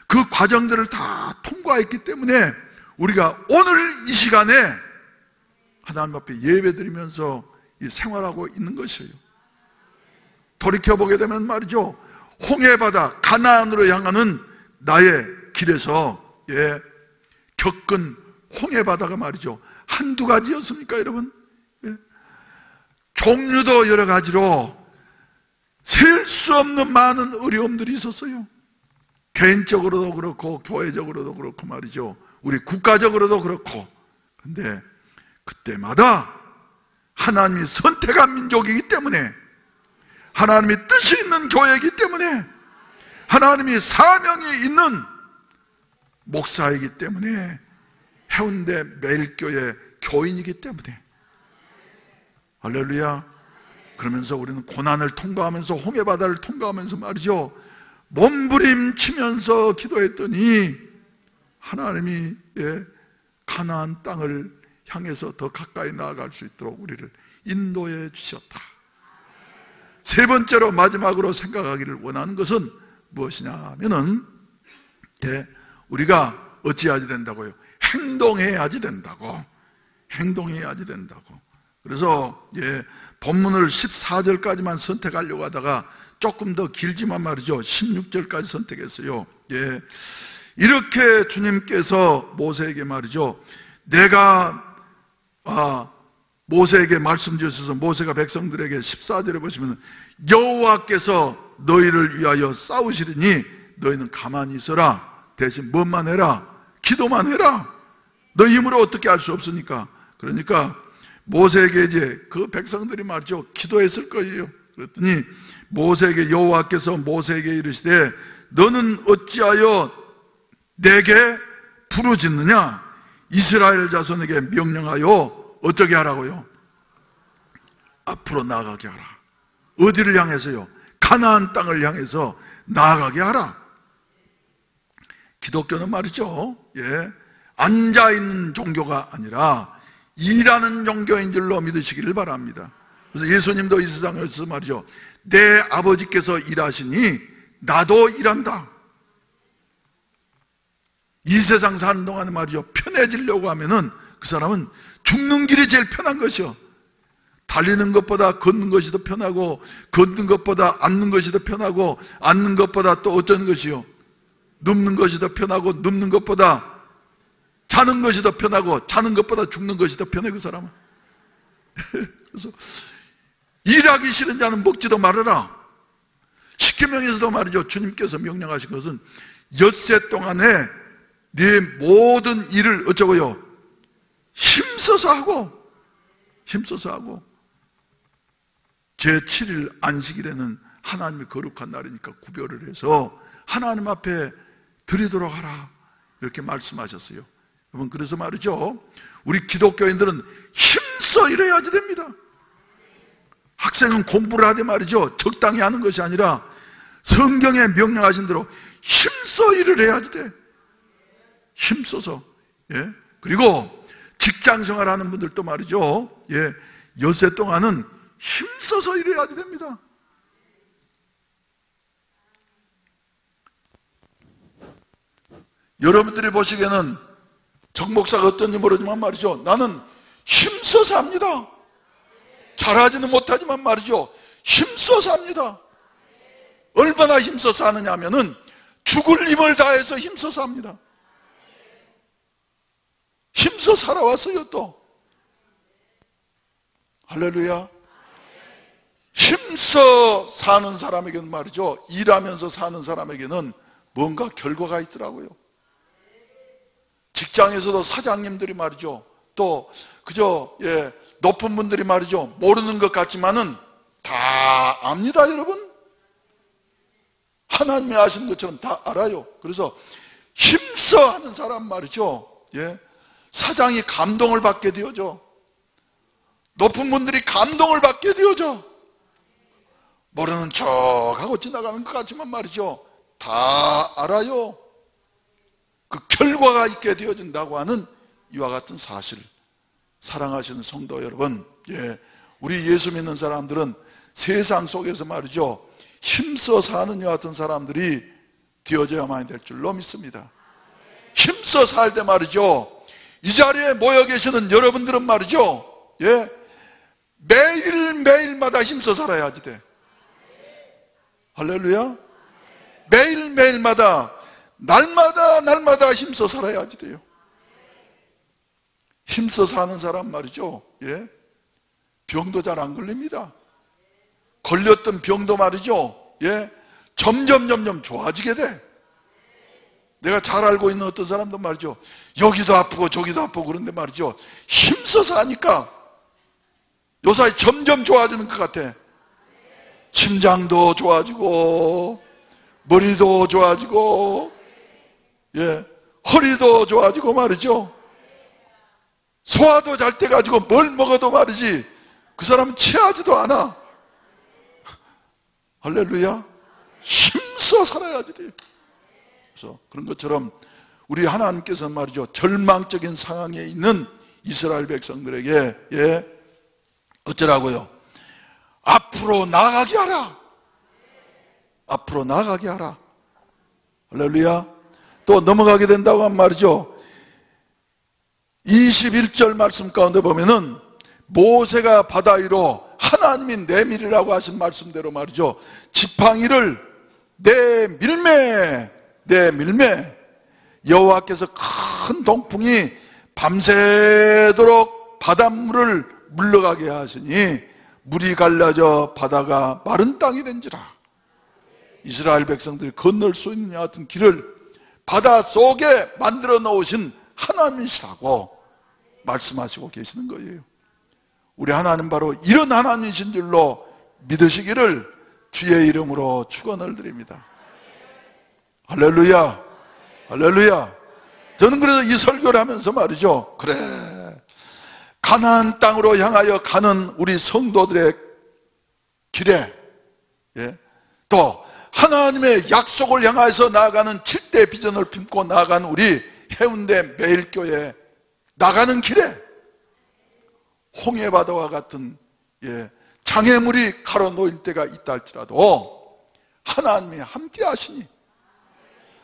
그 과정들을 다 통과했기 때문에 우리가 오늘 이 시간에 하나님 앞에 예배드리면서 생활하고 있는 것이에요. 돌이켜보게 되면 말이죠, 홍해바다 가나안으로 향하는 나의 길에서 겪은 홍해바다가 말이죠, 한두 가지였습니까 여러분? 종류도 여러 가지로 셀 수 없는 많은 어려움들이 있었어요. 개인적으로도 그렇고 교회적으로도 그렇고 말이죠, 우리 국가적으로도 그렇고. 그런데 그때마다 하나님이 선택한 민족이기 때문에, 하나님이 뜻이 있는 교회이기 때문에, 하나님이 사명이 있는 목사이기 때문에, 해운대 매일교회 교인이기 때문에, 할렐루야. 그러면서 우리는 고난을 통과하면서 홍해바다를 통과하면서 말이죠, 몸부림치면서 기도했더니 하나님이 가나안 땅을 향해서 더 가까이 나아갈 수 있도록 우리를 인도해 주셨다. 세 번째로 마지막으로 생각하기를 원하는 것은 무엇이냐 하면은, 우리가 어찌해야지 된다고요? 행동해야지 된다고. 행동해야지 된다고. 그래서 본문을 14절까지만 선택하려고 하다가 조금 더 길지만 말이죠, 16절까지 선택했어요. 이렇게 주님께서 모세에게 말이죠, 내가 모세에게 말씀 주셔서 모세가 백성들에게 14절에 보시면 여호와께서 너희를 위하여 싸우시리니 너희는 가만히 있어라. 대신 뭐만 해라? 기도만 해라. 너 힘으로 어떻게 할 수 없으니까. 그러니까 모세에게 이제 그 백성들이 말이죠, 기도했을 거예요. 그랬더니 모세에게 여호와께서 모세에게 이르시되 너는 어찌하여 내게 부르짖느냐? 이스라엘 자손에게 명령하여 어떻게 하라고요? 앞으로 나아가게 하라. 어디를 향해서요? 가나안 땅을 향해서 나아가게 하라. 기독교는 말이죠, 앉아있는 종교가 아니라 일하는 종교인 줄로 믿으시기를 바랍니다. 그래서 예수님도 이 세상에서 말이죠, 내 아버지께서 일하시니 나도 일한다. 이 세상 사는 동안에 말이죠, 편해지려고 하면은 그 사람은 죽는 길이 제일 편한 것이요. 달리는 것보다 걷는 것이 더 편하고, 걷는 것보다 앉는 것이 더 편하고, 앉는 것보다 또 어떤 것이요? 눕는 것이 더 편하고, 눕는 것보다 자는 것이 더 편하고, 자는 것보다 죽는 것이 더 편해, 그 사람은. 그래서 일하기 싫은 자는 먹지도 말아라. 십계명에서도 말이죠, 주님께서 명령하신 것은 엿새 동안에 네 모든 일을 어쩌고요? 힘써서 하고 제7일 안식일에는 하나님의 거룩한 날이니까 구별을 해서 하나님 앞에 드리도록 하라, 이렇게 말씀하셨어요. 여러분, 그래서 말이죠, 우리 기독교인들은 힘써 일해야지 됩니다. 학생은 공부를 하되 말이죠, 적당히 하는 것이 아니라 성경에 명령하신 대로 힘써 일을 해야지 돼. 힘써서. 예? 그리고 직장 생활하는 분들도 말이죠, 예, 엿새 동안은 힘써서 일해야지 됩니다. 여러분들이 보시기에는 정 목사가 어떤지 모르지만 말이죠, 나는 힘써서 합니다. 잘하지는 못하지만 말이죠, 힘써서 합니다. 얼마나 힘써서 하느냐 하면은 죽을 힘을 다해서 힘써서 합니다. 힘써 살아왔어요. 또 할렐루야. 힘써 사는 사람에게는 말이죠, 일하면서 사는 사람에게는 뭔가 결과가 있더라고요. 직장에서도 사장님들이 말이죠, 또 그저 높은 분들이 말이죠, 모르는 것 같지만은 다 압니다. 여러분, 하나님이 아시는 것처럼 다 알아요. 그래서 힘써 하는 사람 말이죠, 사장이 감동을 받게 되어져. 높은 분들이 감동을 받게 되어져. 모르는 척하고 지나가는 것 같지만 말이죠, 다 알아요. 그 결과가 있게 되어진다고 하는 이와 같은 사실. 사랑하시는 성도 여러분, 우리 예수 믿는 사람들은 세상 속에서 말이죠, 힘써 사는 이와 같은 사람들이 되어져야만 될 줄로 믿습니다. 힘써 살 때 말이죠, 이 자리에 모여 계시는 여러분들은 말이죠, 매일매일마다 힘써 살아야지 돼. 할렐루야. 매일매일마다, 날마다 힘써 살아야지 돼요. 힘써 사는 사람 말이죠, 병도 잘 안 걸립니다. 걸렸던 병도 말이죠, 점점 좋아지게 돼. 내가 잘 알고 있는 어떤 사람도 말이죠, 여기도 아프고 저기도 아프고 그런데 말이죠, 힘써서 하니까 요사이 점점 좋아지는 것 같아. 심장도 좋아지고 머리도 좋아지고 허리도 좋아지고 말이죠, 소화도 잘 돼가지고 뭘 먹어도 말이지 그 사람은 체하지도 않아. 할렐루야. 힘써 살아야지 돼요. 그래서 그런 것처럼 우리 하나님께서는 말이죠, 절망적인 상황에 있는 이스라엘 백성들에게 어쩌라고요? 앞으로 나아가게 하라. 앞으로 나아가게 하라. 할렐루야. 또 넘어가게 된다고 하면 말이죠, 21절 말씀 가운데 보면은 모세가 바다 위로 하나님이 내밀으라고 하신 말씀대로 말이죠, 지팡이를 내밀매 여호와께서 큰 동풍이 밤새도록 바닷물을 물러가게 하시니 물이 갈라져 바다가 마른 땅이 된지라. 이스라엘 백성들이 건널 수 있는 같은 길을 바다 속에 만들어 놓으신 하나님이시라고 말씀하시고 계시는 거예요. 우리 하나님 바로 이런 하나님이신 줄로 믿으시기를 주의 이름으로 축원을 드립니다. 할렐루야. 할렐루야. 저는 그래서 이 설교를 하면서 말이죠, 그래, 가나안 땅으로 향하여 가는 우리 성도들의 길에 또 하나님의 약속을 향해서 나아가는 7대 비전을 품고 나아가는 우리 해운대 매일교회 나가는 길에 홍해바다와 같은 장애물이 가로놓일 때가 있다 할지라도 하나님이 함께 하시니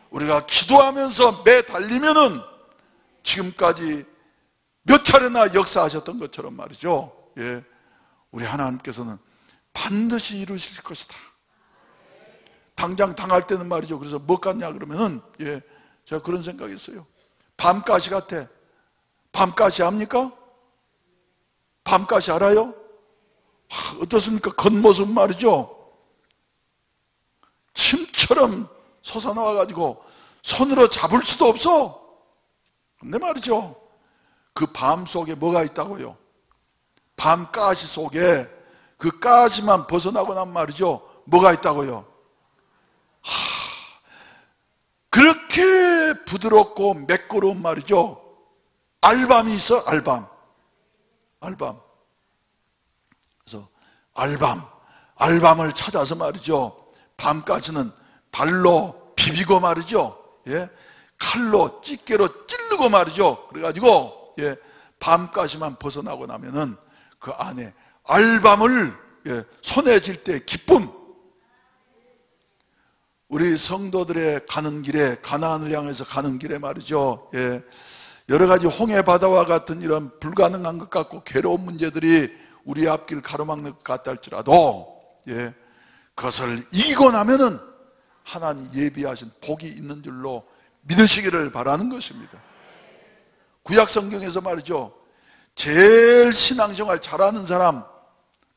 우리가 기도하면서 매 달리면은 지금까지 몇 차례나 역사하셨던 것처럼 말이죠, 우리 하나님께서는 반드시 이루실 것이다. 당장 당할 때는 말이죠, 그래서 뭐 같냐 그러면은 제가 그런 생각이 있어요. 밤가시 같아. 밤가시 압니까? 밤가시 알아요? 어떻습니까? 겉모습 말이죠, 바위처럼 솟아나와가지고 손으로 잡을 수도 없어. 근데 말이죠, 그 밤 속에 뭐가 있다고요? 밤 가시 속에 그 가시만 벗어나고 난 말이죠, 뭐가 있다고요? 그렇게 부드럽고 매끄러운 말이죠, 알밤이 있어. 알밤. 그래서 알밤을 찾아서 말이죠, 밤까지는 발로 비비고 말이죠, 칼로 집게로 찌르고 말이죠. 그래가지고 밤까지만 벗어나고 나면은 그 안에 알밤을 손에 쥘 때 기쁨. 우리 성도들의 가는 길에, 가나안을 향해서 가는 길에 말이죠, 여러 가지 홍해 바다와 같은 이런 불가능한 것 같고 괴로운 문제들이 우리 앞길 가로막는 것 같다 할지라도 그것을 이기고 나면은 하나님 예비하신 복이 있는 줄로 믿으시기를 바라는 것입니다. 구약 성경에서 말이죠, 제일 신앙생활 잘하는 사람,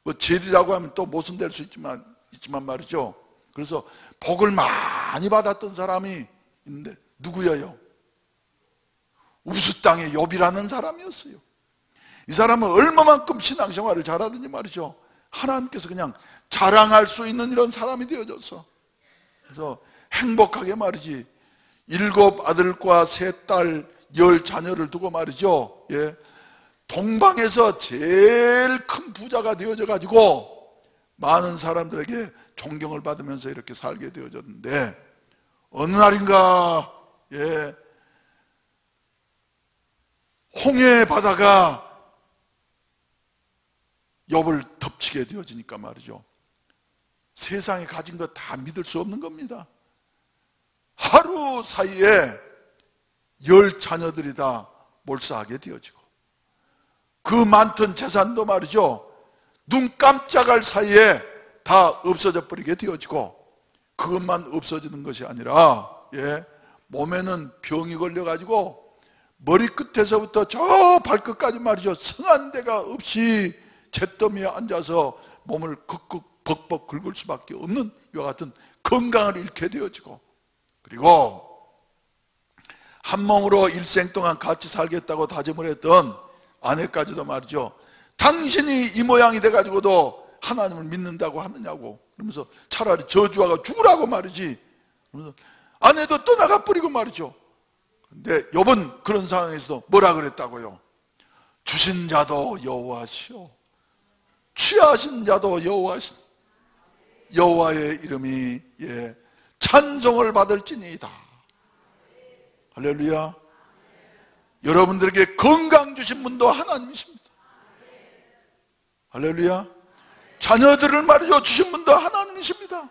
뭐 제일이라고 하면 또 모순될 수 있지만 말이죠, 그래서 복을 많이 받았던 사람이 있는데 누구예요? 우스 땅의 욥이라는 사람이었어요. 이 사람은 얼마만큼 신앙생활을 잘하든지 말이죠, 하나님께서 그냥 자랑할 수 있는 이런 사람이 되어졌어. 그래서 행복하게 말이지, 7 아들과 3 딸, 10 자녀를 두고 말이죠, 동방에서 제일 큰 부자가 되어져 가지고 많은 사람들에게 존경을 받으면서 이렇게 살게 되어졌는데, 어느 날인가 홍해 바다가 욥을 덮치게 되어지니까 말이죠, 세상에 가진 거 다 믿을 수 없는 겁니다. 하루 사이에 10 자녀들이 다 몰사하게 되어지고, 그 많던 재산도 말이죠, 눈 깜짝할 사이에 다 없어져 버리게 되어지고, 그것만 없어지는 것이 아니라 몸에는 병이 걸려가지고 머리끝에서부터 저 발끝까지 말이죠, 성한 데가 없이 잿더미에 앉아서 몸을 벅벅 긁을 수밖에 없는 이와 같은 건강을 잃게 되어지고, 그리고 한 몸으로 일생 동안 같이 살겠다고 다짐을 했던 아내까지도 말이죠, 당신이 이 모양이 돼가지고도 하나님을 믿는다고 하느냐고 그러면서 차라리 저주하고 죽으라고 말이지, 그러면서 아내도 떠나가 버리고 말이죠. 근데 욥은 그런 상황에서도 뭐라 그랬다고요? 주신 자도 여호와시오, 취하신 자도 여호와시, 여호와의 이름이 찬송을 받을지니이다. 할렐루야. 여러분들에게 건강 주신 분도 하나님이십니다. 할렐루야. 자녀들을 말이죠, 주신 분도 하나님이십니다.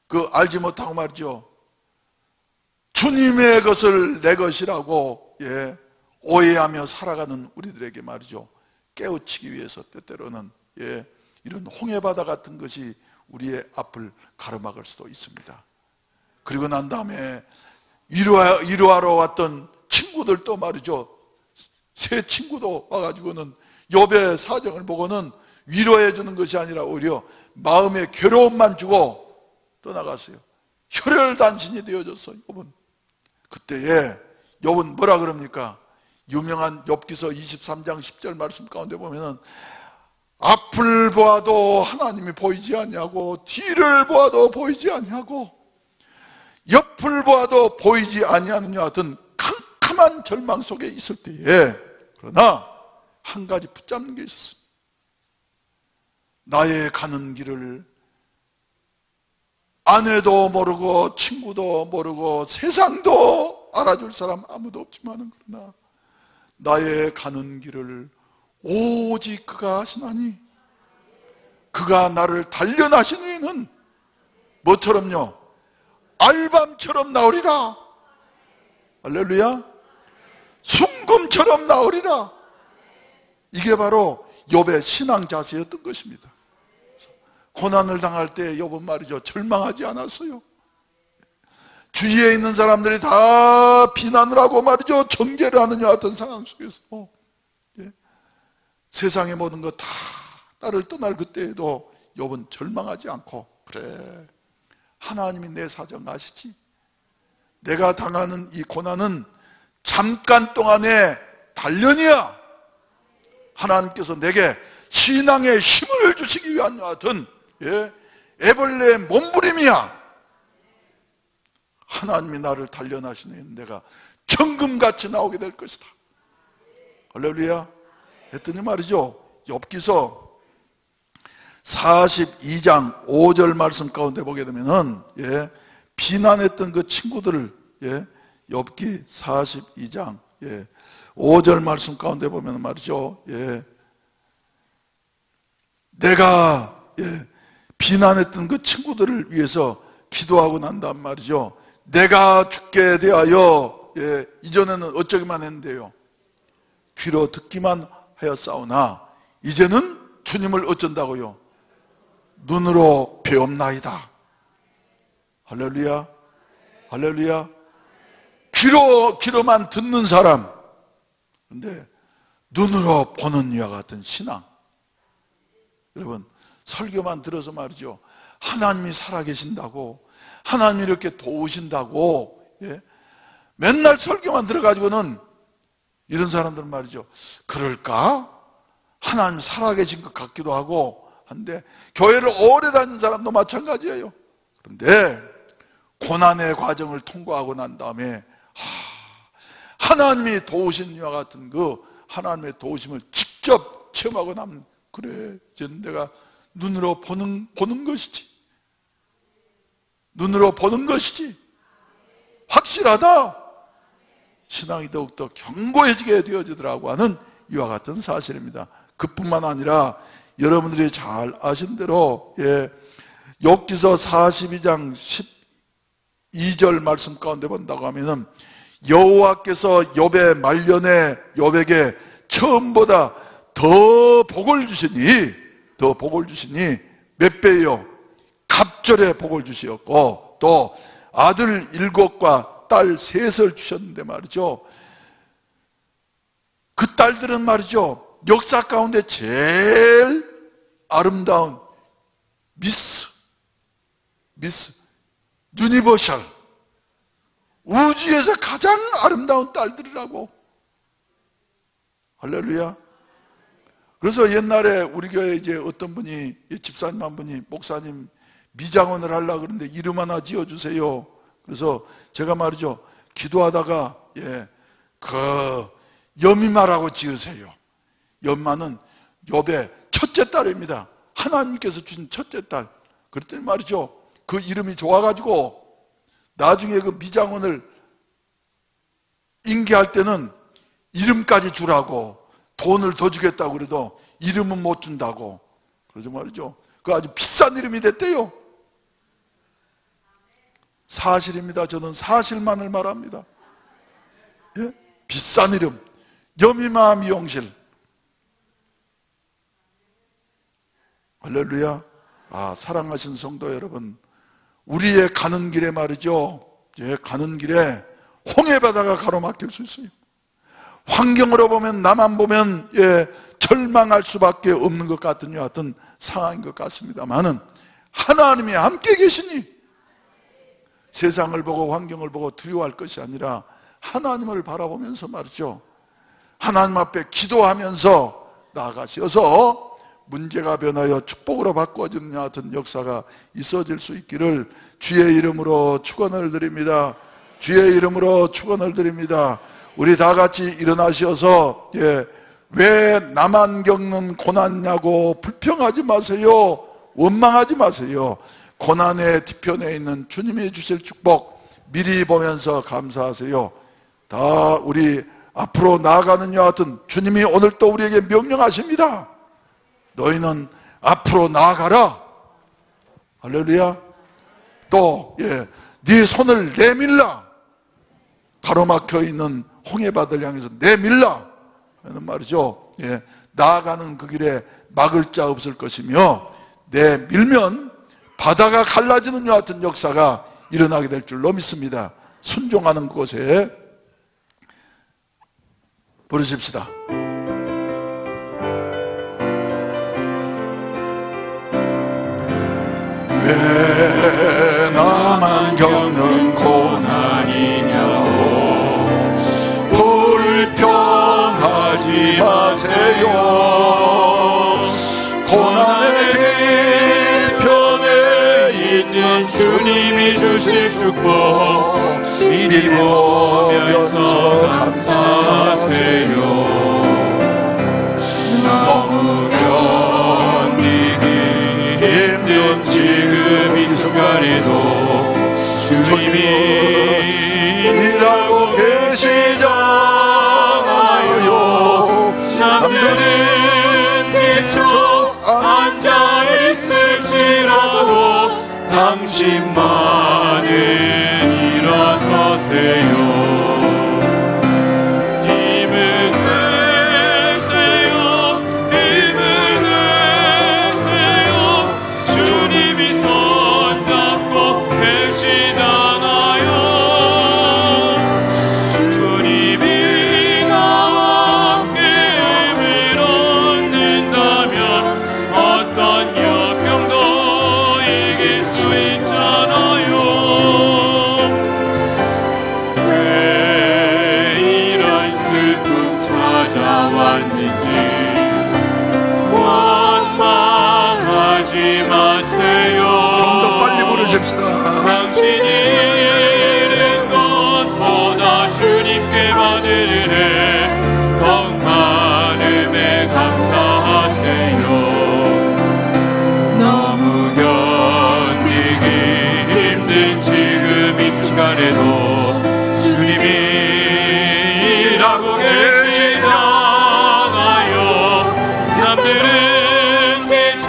그 알지 못하고 말이죠, 주님의 것을 내 것이라고 오해하며 살아가는 우리들에게 말이죠, 깨우치기 위해서 때때로는 이런 홍해바다 같은 것이 우리의 앞을 가로막을 수도 있습니다. 그리고 난 다음에 위로하러 왔던 친구들도 말이죠, 새 친구도 와가지고는 욥의 사정을 보고는 위로해 주는 것이 아니라 오히려 마음의 괴로움만 주고 떠나갔어요. 혈혈단신이 되어졌어요. 욥은 그때에 욥은 뭐라 그럽니까? 유명한 욥기서 23장 10절 말씀 가운데 보면은 앞을 보아도 하나님이 보이지 아니하고 뒤를 보아도 보이지 아니하고 옆을 보아도 보이지 아니하느냐 하던 캄캄한 절망 속에 있을 때에, 그러나 한 가지 붙잡는 게 있었어요. 나의 가는 길을 아내도 모르고 친구도 모르고 세상도 알아줄 사람 아무도 없지만, 그러나 나의 가는 길을 오직 그가 하시나니 그가 나를 단련하신 후에는 뭐처럼요? 알밤처럼 나오리라. 할렐루야. 순금처럼 나오리라. 이게 바로 욥의 신앙 자세였던 것입니다. 고난을 당할 때 욥은 말이죠, 절망하지 않았어요. 주위에 있는 사람들이 다 비난을 하고 말이죠, 정죄를 하느냐 같은 상황 속에서 세상의 모든 거 다 나를 떠날 그때에도 욥은 절망하지 않고, 그래, 하나님이 내 사정 아시지? 내가 당하는 이 고난은 잠깐 동안의 단련이야. 하나님께서 내게 신앙의 힘을 주시기 위한 여하튼 애벌레의 몸부림이야. 하나님이 나를 단련하시는 내가 정금같이 나오게 될 것이다. 할렐루야. 했더니 말이죠, 욥기서 42장 5절 말씀 가운데 보게 되면은 비난했던 그 친구들을 욥기 42장 5절 말씀 가운데 보면 말이죠, 내가 비난했던 그 친구들을 위해서 기도하고 난 다음 말이죠, 내가 죽게 대하여 이전에는 어쩌기만 했는데요, 귀로 듣기만 하였사오나 이제는 주님을 어쩐다고요? 눈으로 배옵나이다. 할렐루야. 할렐루야. 귀로만 듣는 사람, 그런데 눈으로 보는 이와 같은 신앙. 여러분, 설교만 들어서 말이죠, 하나님이 살아계신다고, 하나님이 이렇게 도우신다고 맨날 설교만 들어가지고는 이런 사람들은 말이죠, 그럴까? 하나님 살아계신 것 같기도 하고 한데, 교회를 오래 다닌 사람도 마찬가지예요. 그런데 고난의 과정을 통과하고 난 다음에 하나님이 도우신 이와 같은 그 하나님의 도우심을 직접 체험하고 나면, 그래, 이제는 내가 눈으로 보는 것이지, 눈으로 보는 것이지, 확실하다. 신앙이 더욱더 견고해지게 되어지더라고 하는 이와 같은 사실입니다. 그뿐만 아니라 여러분들이 잘 아신 대로 욥기서 42장 12절 말씀 가운데 본다고 하면은, 여호와께서 욥의 말년에 욥에게 처음보다 더 복을 주시니 몇 배요? 갑절의 복을 주시었고, 또 아들 7과 딸 3을 주셨는데 말이죠, 그 딸들은 말이죠, 역사 가운데 제일 아름다운 미스 유니버셜, 우주에서 가장 아름다운 딸들이라고. 할렐루야. 그래서 옛날에 우리 교회에 이제 어떤 분이, 집사님 한 분이, 목사님 미장원을 하려고 그러는데 이름 하나 지어주세요. 그래서 제가 말이죠, 기도하다가 그 여미마라고 지으세요. 여미마는 욥의 첫째 딸입니다. 하나님께서 주신 첫째 딸. 그랬더니 말이죠, 그 이름이 좋아가지고 나중에 그 미장원을 인계할 때는 이름까지 주라고, 돈을 더 주겠다고 그래도 이름은 못 준다고. 그래서 말이죠, 그 아주 비싼 이름이 됐대요. 사실입니다. 저는 사실만을 말합니다. 비싼 이름, 여미마 미용실. 할렐루야. 사랑하신 성도 여러분, 우리의 가는 길에 말이죠, 가는 길에 홍해바다가 가로막힐 수 있어요. 환경으로 보면, 나만 보면 절망할 수밖에 없는 것 같은 여하튼 상황인 것 같습니다만은, 하나님이 함께 계시니 세상을 보고 환경을 보고 두려워할 것이 아니라 하나님을 바라보면서 말이죠, 하나님 앞에 기도하면서 나아가셔서 문제가 변하여 축복으로 바꿔지는 여하튼 역사가 있어질 수 있기를 주의 이름으로 축원을 드립니다. 주의 이름으로 축원을 드립니다. 우리 다 같이 일어나셔서 왜 나만 겪는 고난냐고 불평하지 마세요. 원망하지 마세요. 고난의 뒤편에 있는 주님이 주실 축복 미리 보면서 감사하세요. 다 우리 앞으로 나아가는 여하튼 주님이 오늘 또 우리에게 명령하십니다. 너희는 앞으로 나아가라. 할렐루야. 또 네 손을 내밀라. 가로막혀 있는 홍해바다를 향해서 내밀라 하는 말이죠. 나아가는 그 길에 막을 자 없을 것이며, 내밀면 바다가 갈라지는 여하튼 역사가 일어나게 될 줄로 믿습니다. 순종하는 곳에 부르십시다. 하세요. 고난의 뒤편에 있는 주님이 주실 축복 이리 보면서 감사하세요. 너무 견디기 힘든 지금 이 순간에도 주님이 일하고 계시잖아요. 남들은 지쳐 앉아있을지라도 당신만은 일어서세요. 힘을 내세요. 힘을 내세요. 주님이 손잡고 계시잖아요. 주님이 나와 함께 힘을 얻는다면 어떤 역경도 이길 수 있잖아요. 왜 이런 슬픔 찾아왔는지 원망하지 마세요. 좀 더 빨리 부르십시다. 당신이 잃은 것보다 주님께 받은 은혜 더욱 많음에 감사하세요. 너무 견디기 힘든 지금 이 순간에도 주님이 일하고 계시잖아요. 남들은 지쳐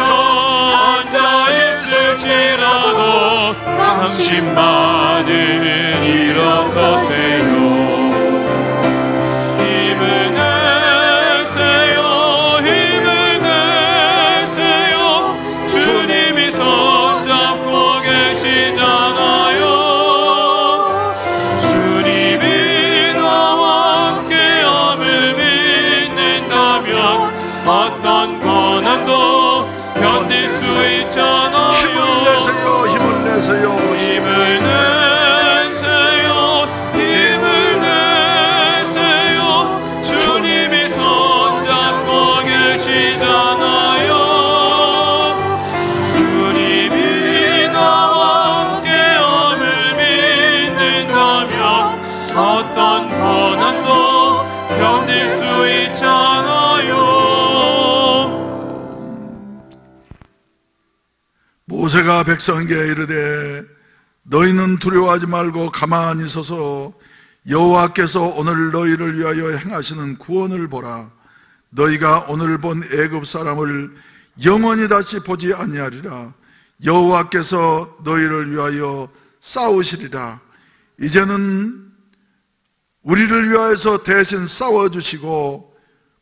앉아있을지라도 당신만은 일어서세요. 힘을 내세요. 힘을 내세요. 주님이 손잡고 계시잖아요. 주님이 나와 함께함을 믿는다면 어떤 고난도 견딜 수 있잖아요. 힘을 내세요. 힘을 내세요. 힘을 내세요. 힘을 내세요. 주님이 손잡고 계시잖아요. 주님이 나와 함께함을 믿는다면 어떤 고난도 견딜 수 있잖아요. 모세가 백성에게 이르되 너희는 두려워하지 말고 가만히 서서 여호와께서 오늘 너희를 위하여 행하시는 구원을 보라. 너희가 오늘 본 애굽 사람을 영원히 다시 보지 아니하리라. 여호와께서 너희를 위하여 싸우시리라. 이제는 우리를 위하여서 대신 싸워주시고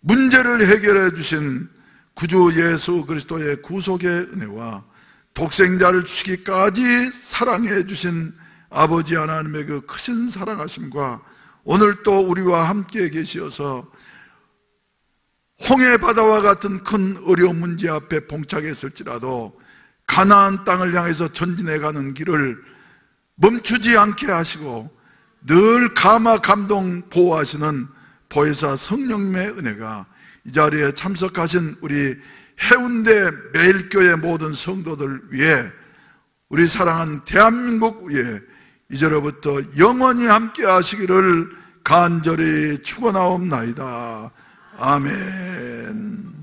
문제를 해결해 주신 구주 예수 그리스도의 구속의 은혜와 독생자를 주시기까지 사랑해 주신 아버지 하나님의 그 크신 사랑하심과 오늘 또 우리와 함께 계시어서 홍해 바다와 같은 큰 어려운 문제 앞에 봉착했을지라도 가나안 땅을 향해서 전진해가는 길을 멈추지 않게 하시고 늘 감화 감동 보호하시는 보혜사 성령님의 은혜가 이 자리에 참석하신 우리 해운대 매일교회 모든 성도들 위해 우리 사랑하는 대한민국 위에 이제로부터 영원히 함께 하시기를 간절히 축원하옵나이다. 아멘.